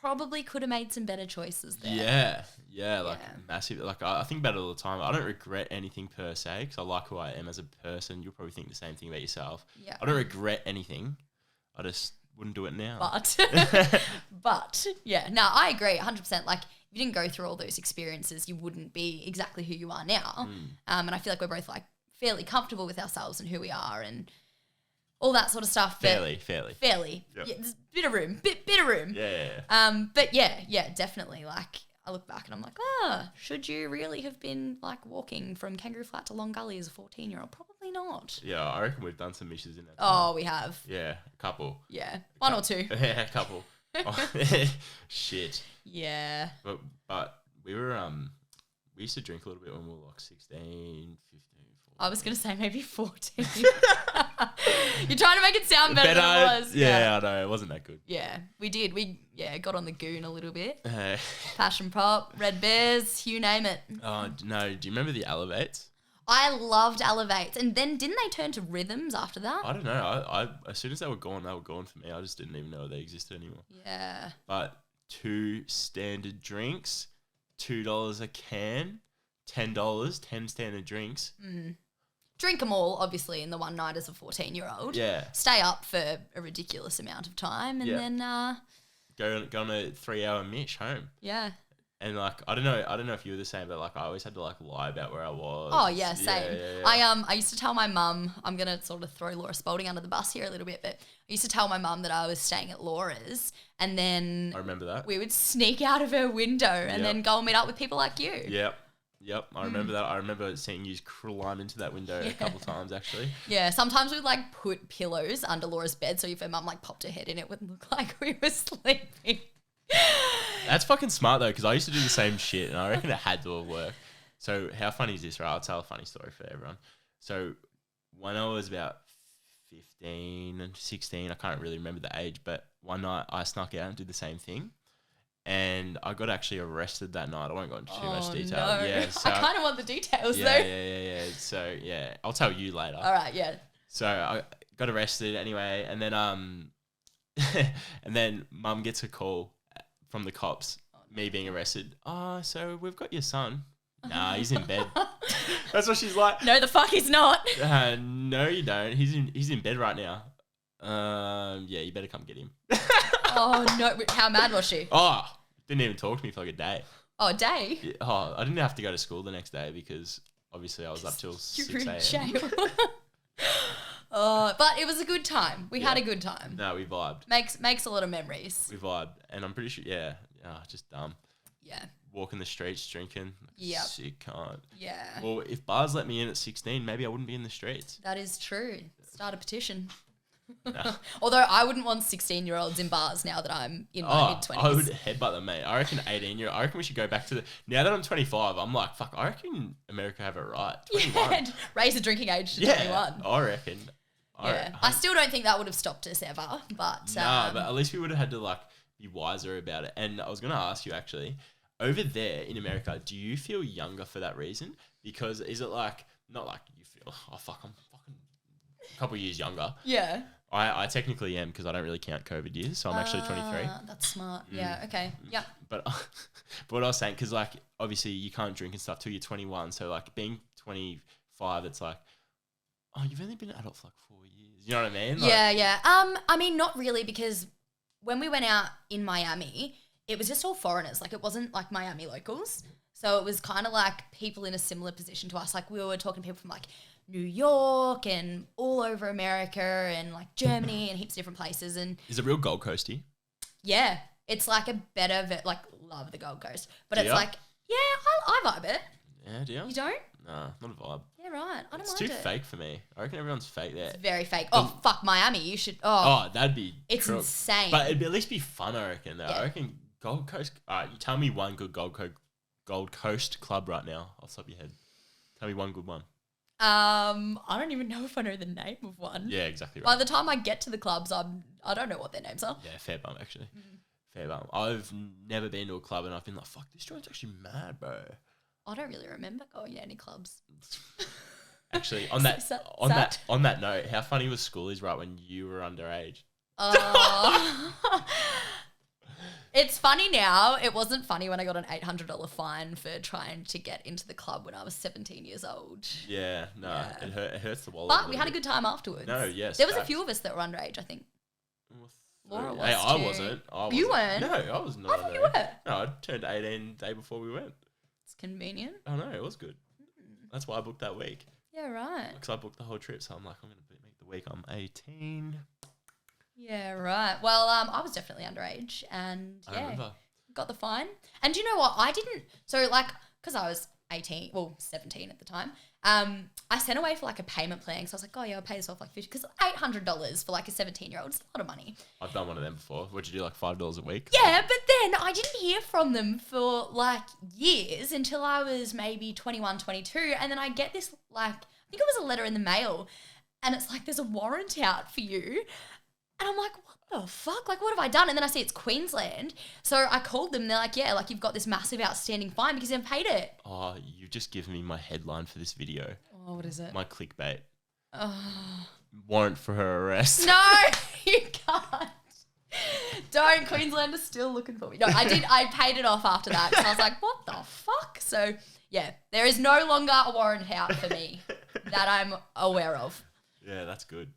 probably could have made some better choices there. Yeah, like massive. Like I think about it all the time. I don't regret anything per se because I like who I am as a person. You'll probably think the same thing about yourself. Yeah. I don't regret anything. I just wouldn't do it now. But yeah, no, I agree 100%. Like if you didn't go through all those experiences, you wouldn't be exactly who you are now. And I feel like we're both like fairly comfortable with ourselves and who we are and all that sort of stuff. Fairly. Yep. Yeah, there's a bit of room. Yeah. But yeah, definitely. Like I look back and I'm like, should you really have been like walking from Kangaroo Flat to Long Gully as a 14-year-old? Probably not. Yeah, I reckon we've done some missions in that. Oh, we have. Yeah, a couple. Yeah, one or two. Yeah, a couple. Shit. Yeah. But we were we used to drink a little bit when we were like 16, 15. 14. I was going to say maybe 14. You're trying to make it sound better than it was. Yeah, I know. It wasn't that good. Yeah, we did. We got on the goon a little bit. Passion Pop, Red Bears, you name it. Oh, no. Do you remember the Elevates? I loved Elevates. And then didn't they turn to Rhythms after that? I don't know. I as soon as they were gone for me. I just didn't even know they existed anymore. Yeah. But 2 standard drinks, $2 a can, $10, 10 standard drinks. Drink them all, obviously, in the one night as a 14-year-old. Yeah. Stay up for a ridiculous amount of time, and then Go on a 3-hour mish home. yeah. And like I don't know if you were the same, but like I always had to like lie about where I was. Oh yeah, same. Yeah. I used to tell my mum, I'm gonna sort of throw Laura Spalding under the bus here a little bit, but I used to tell my mum that I was staying at Laura's, and then I remember that. we would sneak out of her window and then go and meet up with people like you. Yep. I remember that. I remember seeing you climb into that window a couple times actually. Yeah, sometimes we'd like put pillows under Laura's bed so if her mum like popped her head in, it wouldn't look like we were sleeping. That's fucking smart though, because I used to do the same shit, and I reckon it had to have worked. So how funny is this, right? I'll tell a funny story for everyone. So when I was about 15 and 16, I can't really remember the age, but one night I snuck out and did the same thing, and I got actually arrested that night. I won't go into too much detail. No. Yeah, so I kind of want the details though. Yeah. So yeah, I'll tell you later. All right, yeah. So I got arrested anyway, and then and then mum gets a call from the cops, me being arrested. Oh, so we've got your son. Nah, he's in bed. That's what she's like. No, the fuck he's not. No, you don't. He's in bed right now. Yeah, you better come get him. Oh no! How mad was she? Oh, didn't even talk to me for like a day. Oh, a day. Yeah, oh, I didn't have to go to school the next day because obviously I was up till 6 You're in a.m. jail. But it was a good time. We had a good time. No, we vibed. Makes a lot of memories. We vibed, and I'm pretty sure. Yeah, just dumb. Yeah. Walking the streets, drinking. Yep. Sick cunt. Yeah. Well, if bars let me in at 16, maybe I wouldn't be in the streets. That is true. Start a petition. No. Although I wouldn't want 16-year-olds in bars now that I'm in my mid-20s. I would headbutt them, mate. I reckon 18 I reckon we should go back to now that I'm 25, I'm like, fuck, I reckon America have it right. 21. Yeah, raise the drinking age to 21. I reckon. I still don't think that would have stopped us ever, but... No, but at least we would have had to like be wiser about it. And I was going to ask you actually, over there in America, do you feel younger for that reason? Because is it like, not like you feel, oh fuck, I'm fucking a couple of years younger. Yeah. I technically am because I don't really count COVID years, so I'm actually 23. That's smart. Yeah, okay. Yeah. But what I was saying, because like obviously you can't drink and stuff till you're 21, so like being 25, it's like, oh, you've only been an adult for like 4 years. You know what I mean? Like, yeah. I mean, not really, because when we went out in Miami, it was just all foreigners. Like, it wasn't like Miami locals. So it was kind of like people in a similar position to us. Like, we were talking to people from like New York and all over America and like Germany and heaps of different places. And is it real Gold Coasty? yeah, it's like a better, like, love the Gold Coast. But Do it's ya? like, yeah, I vibe it. Yeah, do you? You don't? Nah, not a vibe. Yeah, right. I don't It's mind too it. fake for me. I reckon everyone's fake there. It's very fake. Oh, fuck, Miami. You should. Oh, that'd be It's crook. insane. But it'd be at least be fun, I reckon. Though. Yeah. I reckon Gold Coast. All right, you tell me one good Gold Coast club right now. I'll stop your head. Tell me one good one. I don't even know if I know the name of one. Yeah, exactly right. By the time I get to the clubs, I don't know what their names are. Yeah, fair bum actually. Fair bum. I've never been to a club and I've been like, fuck, this joint's actually mad, bro. I don't really remember going to any clubs. Actually, on that Sad. on that note, how funny was schoolies right when you were underage? It's funny now. It wasn't funny when I got an $800 fine for trying to get into the club when I was 17 years old. Yeah, no, Yeah. It hurts the wallet. But we had a good time afterwards. No, yes, There was a facts. few of us that were underage, I think. Laura was Hey, I too. wasn't. You weren't? No, I was not. I thought you underage. were. No, I turned 18 the day before we went. It's convenient. Oh no, it was good. That's why I booked that week. Yeah, right. Because I booked the whole trip, so I'm like, I'm gonna make the week. I'm 18. Yeah, right. Well, I was definitely underage, and I yeah, remember. got the fine. And do you know what? I didn't. So like, because I was 17 at the time. I sent away for like a payment plan. So I was like, oh yeah, I'll pay this off like 50, because $800 for like a 17-year-old is a lot of money. I've done one of them before. What'd you do, like $5 a week? Yeah, but then I didn't hear from them for like years until I was maybe 21, 22. And then I get this like, I think it was a letter in the mail, and it's like, there's a warrant out for you. And I'm like, what the fuck? Like, what have I done? And then I see it's Queensland. So I called them. They're like, yeah, like you've got this massive outstanding fine because you haven't paid it. Oh, you've just given me my headline for this video. Oh, what is it? My clickbait. Oh. Warrant for her arrest. No, you can't. Don't. Queensland is still looking for me. No, I did. I paid it off after that. So I was like, what the fuck? So, yeah, there is no longer a warrant out for me that I'm aware of. Yeah, that's good.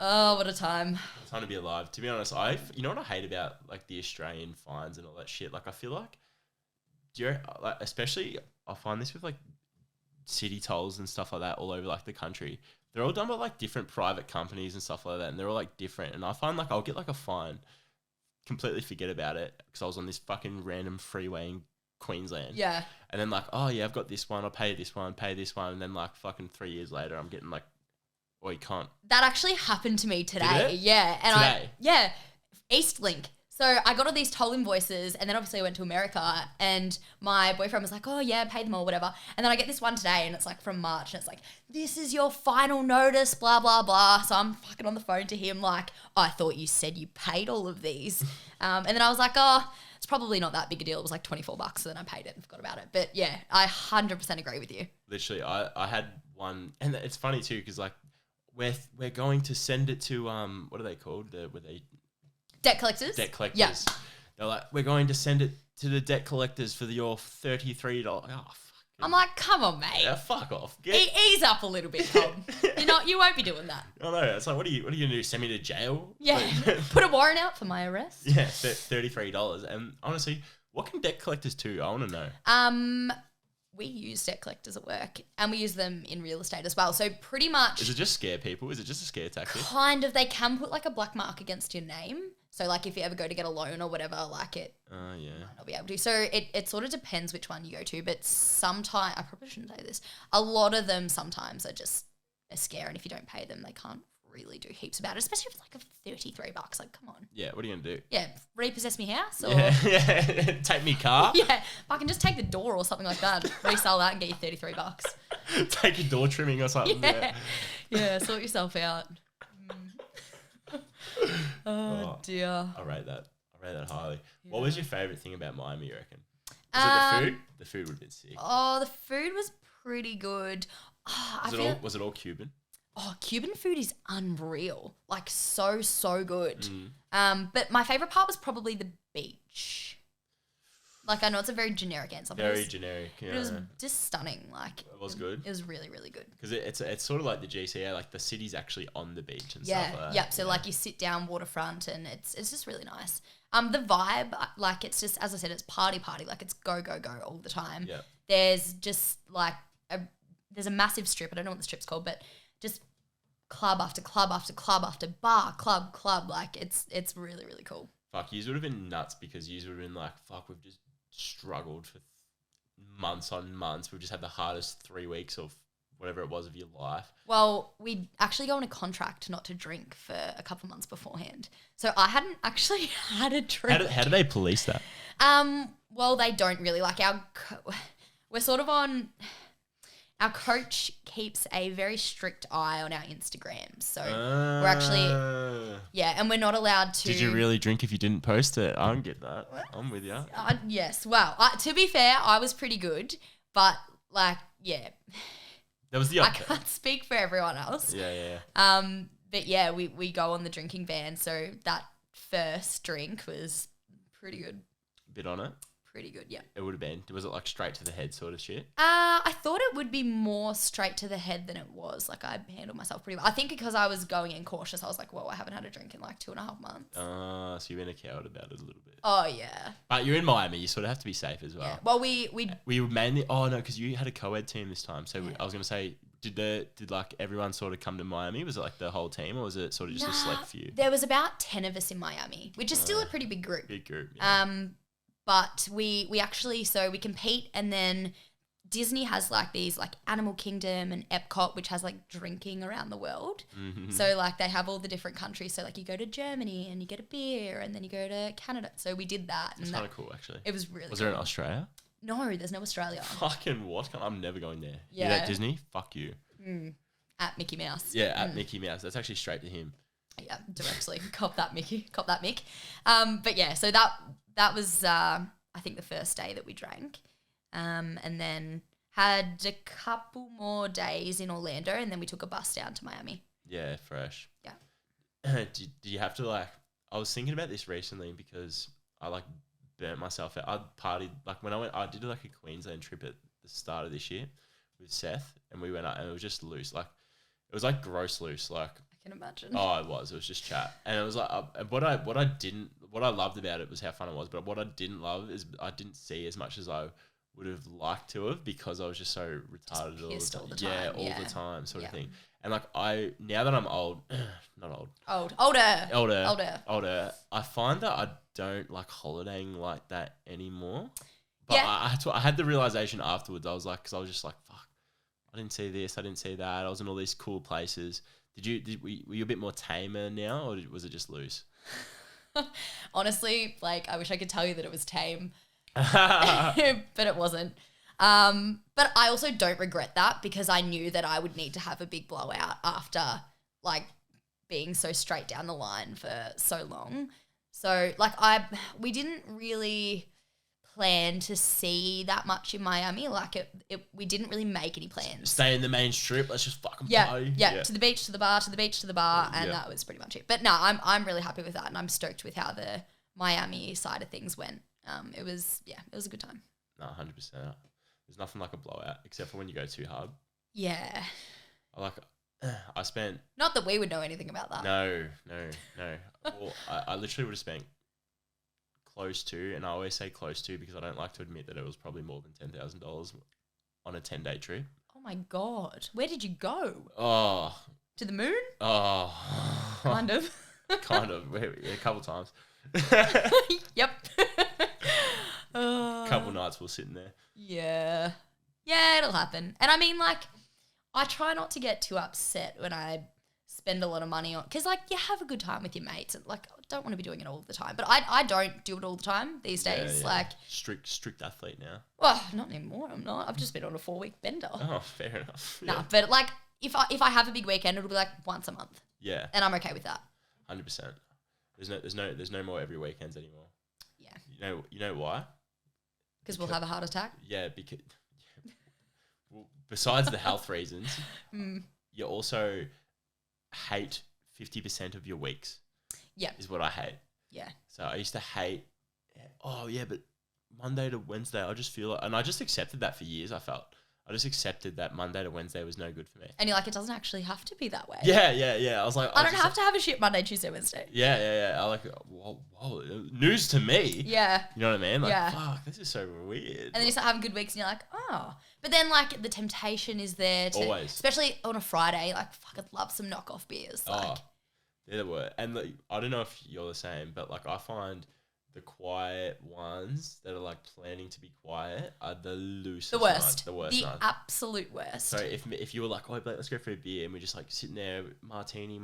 Oh, what a time. Time to be alive. To be honest, you know what I hate about like the Australian fines and all that shit? Like I feel like, like especially I find this with like city tolls and stuff like that all over like the country. They're all done by like different private companies and stuff like that, and they're all like different. And I find like I'll get like a fine, completely forget about it because I was on this fucking random freeway in Queensland. Yeah. And then like, oh yeah, I've got this one. I'll pay this one, and then like fucking 3 years later, I'm getting like, well, you can't. That actually happened to me today. Did it? Yeah. And Today? Eastlink. So I got all these toll invoices and then obviously I went to America and my boyfriend was like, oh yeah, pay them all, whatever. And then I get this one today and it's like from March and it's like, this is your final notice, blah, blah, blah. So I'm fucking on the phone to him like, I thought you said you paid all of these. And then I was like, oh, it's probably not that big a deal. It was like $24. So then I paid it and forgot about it. But yeah, I 100% agree with you. Literally, I had one, and it's funny too because like we're going to send it to what are they called? Debt collectors? Debt collectors. Yeah. They're like, we're going to send it to the debt collectors for your $33. Oh, fuck. I'm like, come on, mate. Yeah, fuck off. Ease up a little bit, Tom. You won't be doing that. I know. It's like, what are you going to do? Send me to jail? Yeah. Put a warrant out for my arrest. Yeah, $33. And honestly, what can debt collectors do? I want to know. We use debt collectors at work and we use them in real estate as well. So pretty much... Is it just scare people? Is it just a scare tactic? Kind of. They can put like a black mark against your name. So like if you ever go to get a loan or whatever, like it... yeah. I'll be able to. So it sort of depends which one you go to. But sometimes... I probably shouldn't say this. A lot of them sometimes are just a scare. And if you don't pay them, they can't really do heaps about it. Especially if it's like $33. Like, come on. Yeah, what are you going to do? Yeah, repossess me house? Or Yeah. Take me car? Yeah, if I can just take the door or something like that, resell that and get you $33. Take a door trimming or something. Yeah, sort yourself out. Oh, dear. I rate that highly. Yeah. What was your favourite thing about Miami, you reckon? Was it the food? The food would have been sick. Oh, the food was pretty good. Was it all Cuban? Oh, Cuban food is unreal. Like so good. But my favourite part was probably the beach. Like I know it's a very generic answer. Very generic. Yeah. But it was just stunning. Like it was good. It was really, really good. Because it's sort of like the GCA. Like the city's actually on the beach and stuff like that. Yeah. So like you sit down waterfront and it's just really nice. The vibe, like it's just, as I said, it's party. Like it's go all the time. Yeah. There's just like there's a massive strip. I don't know what the strip's called, but just club after club after club after bar, club. Like it's really, really cool. Fuck, yous would have been nuts because yous would have been like, fuck, we've just struggled for months on months. We've just had the hardest 3 weeks of whatever it was of your life. Well, we actually go on a contract not to drink for a couple of months beforehand. So I hadn't actually had a drink. How do they police that? Well, they don't really. Like we're sort of on... Our coach keeps a very strict eye on our Instagram. So we're actually... Yeah, and we're not allowed to... Did you really drink if you didn't post it? I don't get that. What? I'm with you. Yes. Well, to be fair, I was pretty good. But, like, yeah. That was the I can't speak for everyone else. Yeah. But, yeah, we go on the drinking ban. So that first drink was pretty good. Bit on it? Pretty good, yeah. It would have been. Was it like straight to the head sort of shit? I thought it would be more straight to the head than it was. Like I handled myself pretty well. I think because I was going in cautious, I was like, whoa, I haven't had a drink in like 2.5 months. So you've been a coward about it a little bit. Oh, yeah. But you're in Miami. You sort of have to be safe as well. Yeah. Well, we mainly... Oh, no, because you had a co-ed team this time. So I was going to say... Did like everyone sort of come to Miami? Was it like the whole team or was it sort of just a select few? There was about 10 of us in Miami, which is still a pretty big group. Big group, yeah. But we actually, so we compete and then Disney has like these like Animal Kingdom and Epcot, which has like drinking around the world. Mm-hmm. So like they have all the different countries. So like you go to Germany and you get a beer and then you go to Canada. So we did that. It's kind of cool actually. It was really cool. Was there in Australia? No, there's no Australia. Fucking what? I'm never going there. Yeah. You at Disney? Fuck you. At Mickey Mouse. Yeah, at Mickey Mouse. That's actually straight to him. Yeah, directly. Cop that Mickey. Cop that Mick. But yeah, so that was I think the first day that we drank. And then had a couple more days in Orlando and then we took a bus down to Miami. Yeah, fresh. Yeah. do you have to like? I was thinking about this recently because I like burnt myself out. I partied like when I did like a Queensland trip at the start of this year with Seth, and we went out and it was just loose. Like it was like gross loose. Like I can imagine. oh, it was just chat, and it was like what I loved about it was how fun it was. But what I didn't love is I didn't see as much as I would have liked to have because I was just so retarded all the time. Yeah, all the time sort of thing. And like now that I'm old, not old, older, I find that I don't like holidaying like that anymore. But I had the realization afterwards. I was like, because I was just like, fuck, I didn't see this, I didn't see that. I was in all these cool places. Were you a bit more tamer now, or was it just loose? Honestly, like I wish I could tell you that it was tame, but it wasn't. But I also don't regret that because I knew that I would need to have a big blowout after like being so straight down the line for so long. So like we didn't really plan to see that much in Miami. Like we didn't really make any plans. Stay in the main strip. Let's just fucking party. Yeah. To the beach, to the bar, to the beach, to the bar, and that was pretty much it. But no, I'm really happy with that, and I'm stoked with how the Miami side of things went. It was a good time. No, 100%. There's nothing like a blowout except for when you go too hard. Yeah. I spent... Not that we would know anything about that. No. Well, I literally would have spent close to, and I always say close to because I don't like to admit that it was probably more than $10,000 on a 10-day trip. Oh my God. Where did you go? Oh. To the moon? Oh. Kind of. Kind of. Yeah, a couple times. Yep. Couple nights we're sitting there. Yeah. Yeah, it'll happen. And I mean, like, I try not to get too upset when I spend a lot of money on, because like you have a good time with your mates and like I don't want to be doing it all the time, but I don't do it all the time these days. Yeah. Like strict athlete now. Well, not anymore. I'm not. I've just been on a 4-week bender. Oh, fair enough. Nah, but like if I have a big weekend, it'll be like once a month. Yeah. And I'm okay with that. 100%. There's no more every weekends anymore. Yeah. You know why? Because we'll have a heart attack. Yeah, because well, besides the health reasons, you also hate 50% of your weeks. Yeah. Is what I hate. Yeah. So I used to hate, but Monday to Wednesday, I just feel like, and I just accepted that for years, I just accepted that Monday to Wednesday was no good for me. And you're like, it doesn't actually have to be that way. Yeah. I was like, I don't have to have a shit Monday, Tuesday, Wednesday. Yeah. I like, whoa, news to me. Yeah. You know what I mean? Like, fuck, this is so weird. And then you start having good weeks and you're like, oh. But then like the temptation is there to, always. Especially on a Friday, like fuck, I'd love some knockoff beers. Like, they're the word. And I don't know if you're the same, but like I find the quiet ones that are like planning to be quiet are the loosest. The worst. The worst. The absolute worst. So if you were like, Blake, let's go for a beer, and we're just like sitting there, martini,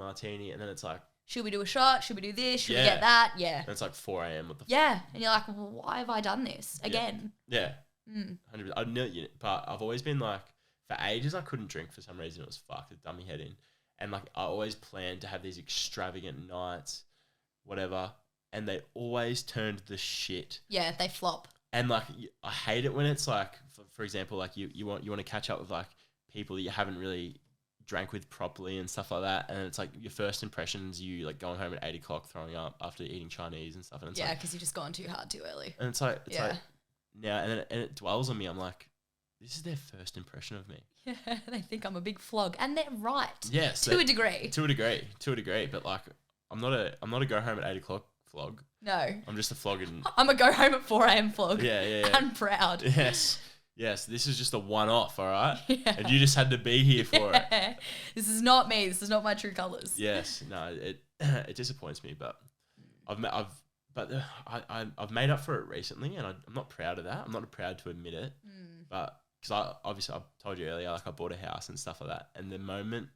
and then it's like, should we do a shot? Should we do this? Should we get that? Yeah. And it's like 4 a.m. What the Yeah. And you're like, well, why have I done this again? Yeah. 100%. I know, but I've always been like, for ages I couldn't drink for some reason. It was fucked. It done me head in. And like I always planned to have these extravagant nights, whatever. And they always turned the shit. Yeah, they flop. And like I hate it when it's like, for example, like you want to catch up with like people that you haven't really drank with properly and stuff like that, and it's like your first impressions, you like going home at 8 o'clock throwing up after eating Chinese and stuff, and it's because you've just gone too hard too early. And it's like now and it dwells on me. I'm like, this is their first impression of me. Yeah, they think I'm a big flog, and they're right. Yes, to a degree. To a degree, but like I'm not a go home at 8 o'clock flog. No. I'm just a flog and I'm a go home at 4 a.m. flog. Yeah. I'm proud. Yes. This is just a one-off, all right? Yeah. And you just had to be here for it. This is not me. This is not my true colours. Yes. No, it disappoints me, but I've made up for it recently, and I'm not proud of that. I'm not proud to admit it, but because I've told you earlier, like I bought a house and stuff like that, and the moment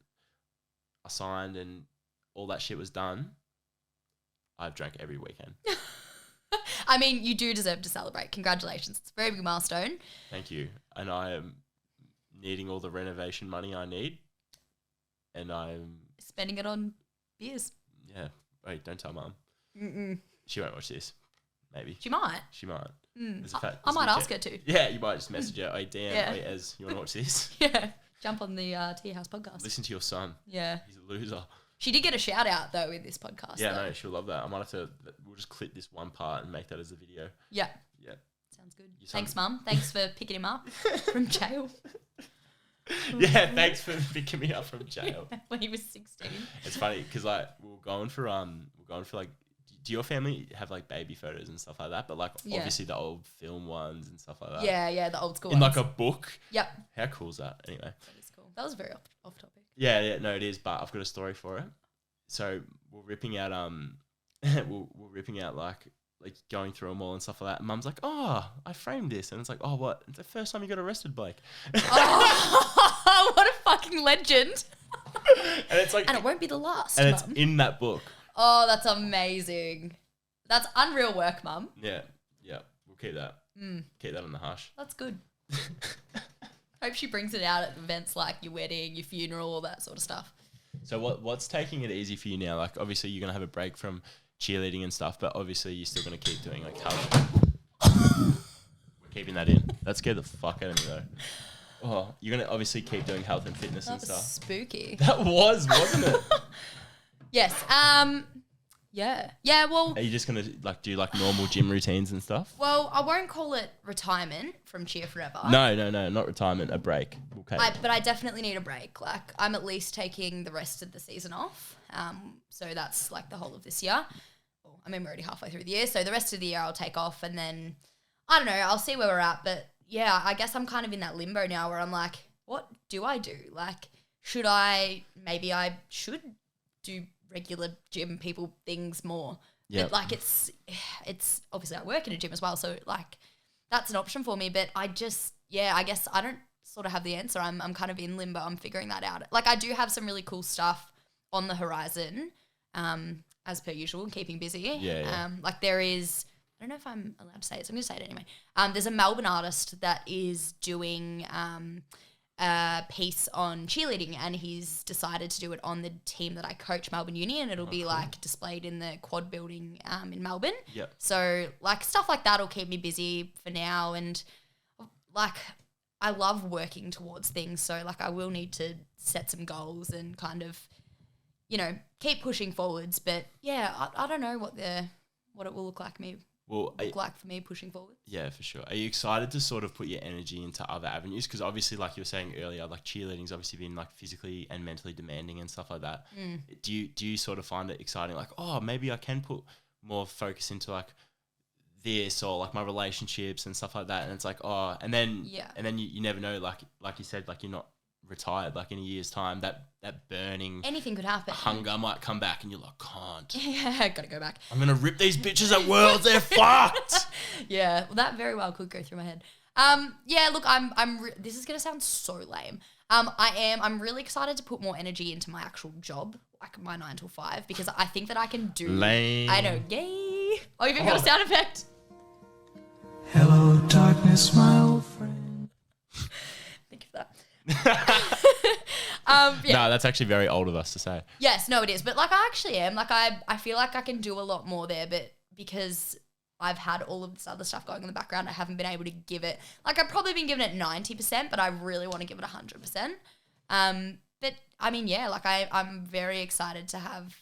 I signed and all that shit was done, I've drank every weekend. I mean, you do deserve to celebrate. Congratulations. It's a very big milestone. Thank you. And I am needing all the renovation money I need. And I'm... spending it on beers. Yeah. Wait, don't tell Mum. Mm-mm. She won't watch this. Maybe. She might. I might ask her to. Yeah, you might just message her. Hey, Dan, wait, Ez, you want to watch this? Yeah. Jump on the Teahouse podcast. Listen to your son. Yeah. He's a loser. She did get a shout out though in this podcast. Yeah, though. no, she'll love that. I might have to. We'll just clip this one part and make that as a video. Yeah. Yeah. Sounds good. Your son- Thanks, Mum. Thanks for picking him up from jail. Yeah, thanks for picking me up from jail. When he was 16. It's funny because like we're going for like. Do your family have like baby photos and stuff like that? But like obviously the old film ones and stuff like that. Yeah, the old school In ones. like a book. Yep. How cool is that? Anyway. That is cool. That was very off topic. Yeah, no, it is. But I've got a story for it. So we're ripping out we're ripping out like going through them all and stuff like that. And Mum's like, oh, I framed this, and it's like, oh, what? It's the first time you got arrested, Blake. Oh, what a fucking legend! And it's like, and it won't be the last. and Mum. it's in that book. Oh, that's amazing. That's unreal work, Mum. Yeah, we'll keep that. Keep that on the hush. That's good. Hope she brings it out at events like your wedding, your funeral, all that sort of stuff. So what's taking it easy for you now? Like obviously you're gonna have a break from cheerleading and stuff, but obviously you're still gonna keep doing like health. We're keeping that in. That scared the fuck out of me though. Oh, you're gonna obviously keep doing health and fitness That and was stuff. spooky. That wasn't it? Yes. Yeah. Well. Are you just gonna like do like normal gym routines and stuff? Well, I won't call it retirement from cheer forever. No, not retirement. A break. Okay. But I definitely need a break. Like I'm at least taking the rest of the season off. So that's like the whole of this year. Well, I mean, we're already halfway through the year, so the rest of the year I'll take off, and then I don't know. I'll see where we're at. But yeah, I guess I'm kind of in that limbo now where I'm like, what do I do? Like, maybe I should do regular gym people things more. Yeah. But like it's obviously I work in a gym as well, so like that's an option for me. But I guess I don't sort of have the answer. I'm kind of in limbo. I'm figuring that out. Like I do have some really cool stuff on the horizon, as per usual, keeping busy. Yeah. Like there is, I don't know if I'm allowed to say it, so I'm going to say it anyway. There's a Melbourne artist that is doing a piece on cheerleading, and he's decided to do it on the team that I coach, Melbourne Uni, and it'll be like displayed in the quad building in Melbourne. Yep. So like stuff like that will keep me busy for now, and like I love working towards things, so like I will need to set some goals and kind of, keep pushing forwards. But yeah, I don't know what it will look like for me pushing forward. Yeah, for sure. Are you excited to sort of put your energy into other avenues? Because obviously, like you were saying earlier, like cheerleading's obviously been like physically and mentally demanding and stuff like that. Do you sort of find it exciting? Like, oh, maybe I can put more focus into like this or like my relationships and stuff like that. And it's like, oh, and then you never know. Like you said, like you're not retired. Like in a year's time, that burning Anything could happen. hunger might come back, and you're like, can't. Yeah, gotta go back. I'm gonna rip these bitches at Worlds. They're fucked. Yeah, well, that very well could go through my head. Yeah, look, this is gonna sound so lame. I'm really excited to put more energy into my actual job, like my 9 to 5, because I think that I can do. Lame. I know, yay. Oh, you've even got a sound effect. Hello, darkness, my old friend. Think of that. No, that's actually very old of us to say. Yes, no, it is. But like I actually am. Like I feel like I can do a lot more there, but because I've had all of this other stuff going in the background, I haven't been able to give it. Like I've probably been giving it 90%, but I really want to give it 100%. But I mean, yeah, like I'm very excited to have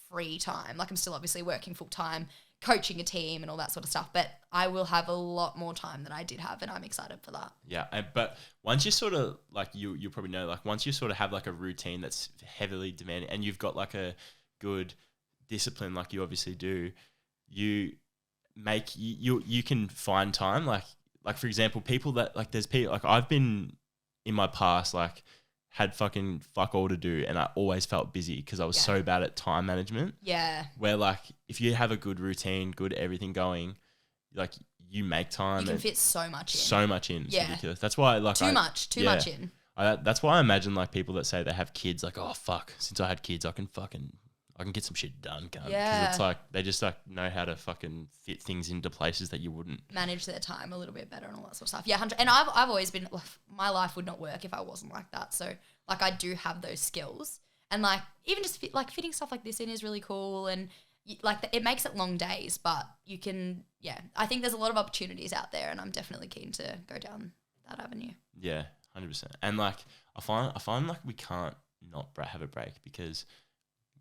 free time. Like I'm still obviously working full time, coaching a team and all that sort of stuff, but I will have a lot more time than I did have, and I'm excited for that. Yeah, but once you sort of like you probably know, like once you sort of have like a routine that's heavily demanding, and you've got like a good discipline, like you obviously do, you can find time. Like for example, people that like there's people like I've been in my past like had fucking fuck all to do, and I always felt busy because I was so bad at time management. Yeah. Where like if you have a good routine, good everything going, like you make time. You can fit so much in. So much in. It's ridiculous. That's why like too much in. That's why I imagine like people that say they have kids, like, oh fuck, since I had kids, I can get some shit done. Yeah. Because it's like they just like know how to fucking fit things into places that you wouldn't. Manage their time a little bit better and all that sort of stuff. Yeah, 100. And I've always been, my life would not work if I wasn't like that. So like I do have those skills, and like even just fitting stuff like this in is really cool, and like it makes it long days, but you can, I think there's a lot of opportunities out there, and I'm definitely keen to go down that avenue. Yeah, 100%. And like I find like we can't not have a break, because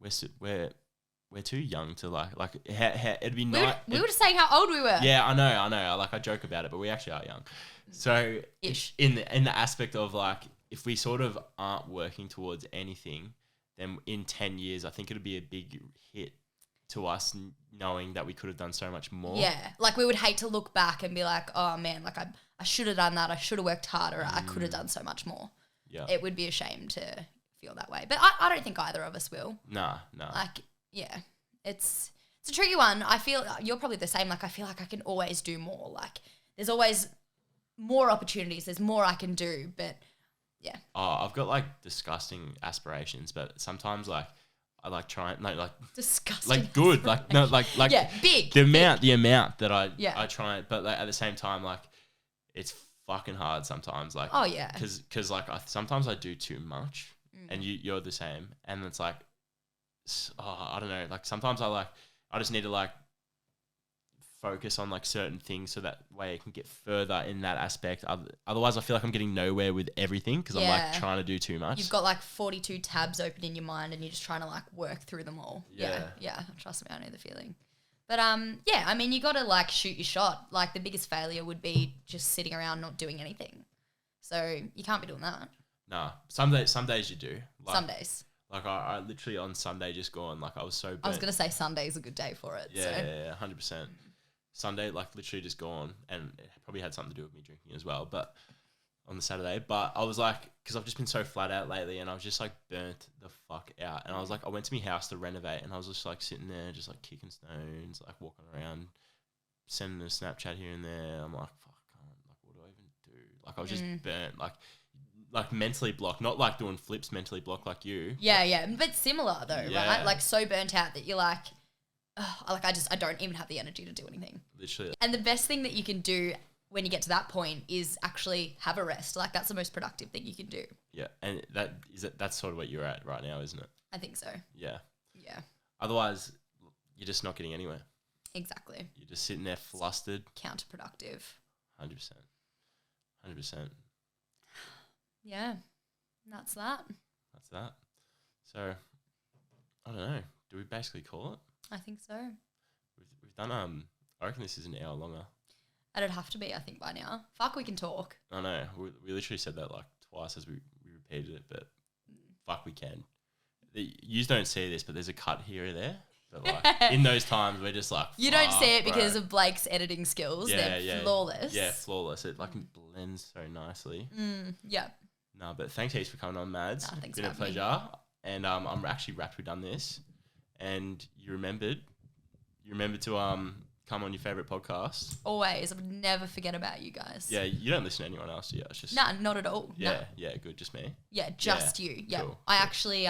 we're too young to like it'd be We, nice. we were just saying how old we were. Yeah, I know. Like I joke about it, but we actually are young. So Ish. in the aspect of like, if we sort of aren't working towards anything, then in 10 years, I think it'd be a big hit to us knowing that we could have done so much more. Yeah, like we would hate to look back and be like, oh man, like I should have done that. I should have worked harder. I could have done so much more. Yeah. It would be a shame to feel that way. But I don't think either of us will. Nah. Like, yeah, it's a tricky one. I feel you're probably the same. Like, I feel like I can always do more. Like, there's always more opportunities. There's more I can do. But yeah. Oh, I've got like disgusting aspirations, but sometimes like I like trying like Disgusting. like good, like no, like yeah, big. the amount that I try, but like at the same time, like it's fucking hard sometimes. Like, Oh yeah. because like sometimes I do too much, and you're the same, and it's like, I don't know. Like sometimes I just need to like focus on like certain things so that way I can get further in that aspect. Otherwise, I feel like I'm getting nowhere with everything because I'm like trying to do too much. You've got like 42 tabs open in your mind and you're just trying to like work through them all. Yeah. Trust me, I know the feeling. But yeah, I mean, you got to like shoot your shot. Like the biggest failure would be just sitting around not doing anything. So you can't be doing that. Nah, some days you do. Like, Some days. Like I literally on Sunday just gone, like I was so burnt. I was going to say Sunday's a good day for it. Yeah, 100%. Sunday, like literally just gone, and it probably had something to do with me drinking as well, but on the Saturday. But I was like, because I've just been so flat out lately, and I was just like burnt the fuck out. And I was like, I went to my house to renovate, and I was just like sitting there, just like kicking stones, like walking around, sending a Snapchat here and there. I'm like, fuck, like what do I even do? Like I was just burnt, like mentally blocked, not like doing flips, mentally blocked like you. Yeah, but similar though, Yeah. right? Like so burnt out that you're like, I don't even have the energy to do anything. Literally. And the best thing that you can do when you get to that point is actually have a rest. Like that's the most productive thing you can do. Yeah, and that's sort of what you're at right now, isn't it? I think so. Yeah. Yeah, Otherwise, you're just not getting anywhere. exactly. You're just sitting there flustered. Counterproductive. 100%. 100%. Yeah, that's that. That's that. So, I don't know. Do we basically call it? I think so. We've done, I reckon this is an hour longer. It'd have to be, I think, by now. Fuck, we can talk. I know. We literally said that like twice as we repeated it, but fuck, we can. You don't see this, but there's a cut here or there. But like in those times, we're just like, You don't see it bro. because of Blake's editing skills. They're flawless. Yeah, flawless. It like blends so nicely. Yeah. No, but thanks heaps for coming on, Mads. Nah, thanks It's been a for having me. pleasure. And I'm actually wrapped we've done this. And you remembered to come on your favourite podcast. Always. I would never forget about you guys. Yeah, you don't listen to anyone else, do you? It's just Nah, not at all. Yeah, Nah. yeah, good, just me. Yeah, just you. Yeah. cool, I actually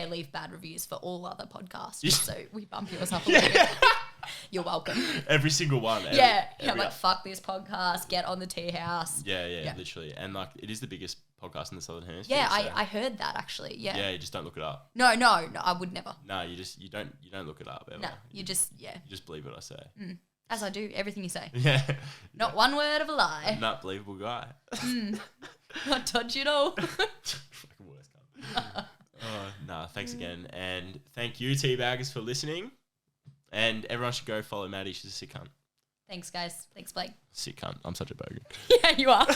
leave bad reviews for all other podcasts. Yeah. So we bump yours up a little bit. You're welcome. Every single one. I'm like, fuck this podcast, get on the Teahouse. Yeah, literally. And like it is the biggest podcast in the Southern Hemisphere. Yeah, so I heard that actually. Yeah. yeah, you just don't look it up. No, I would never. No, you don't look it up ever. No, you just You just believe what I say. as I do, everything you say. Yeah. Not one word of a lie. Not believable guy. Not touch it all. Fucking worst guy. Nah, thanks again. And thank you, Teabaggers, for listening. And everyone should go follow Maddie. She's a sick cunt. Thanks, guys. Thanks, Blake. Sick cunt. I'm such a bogan. Yeah, you are.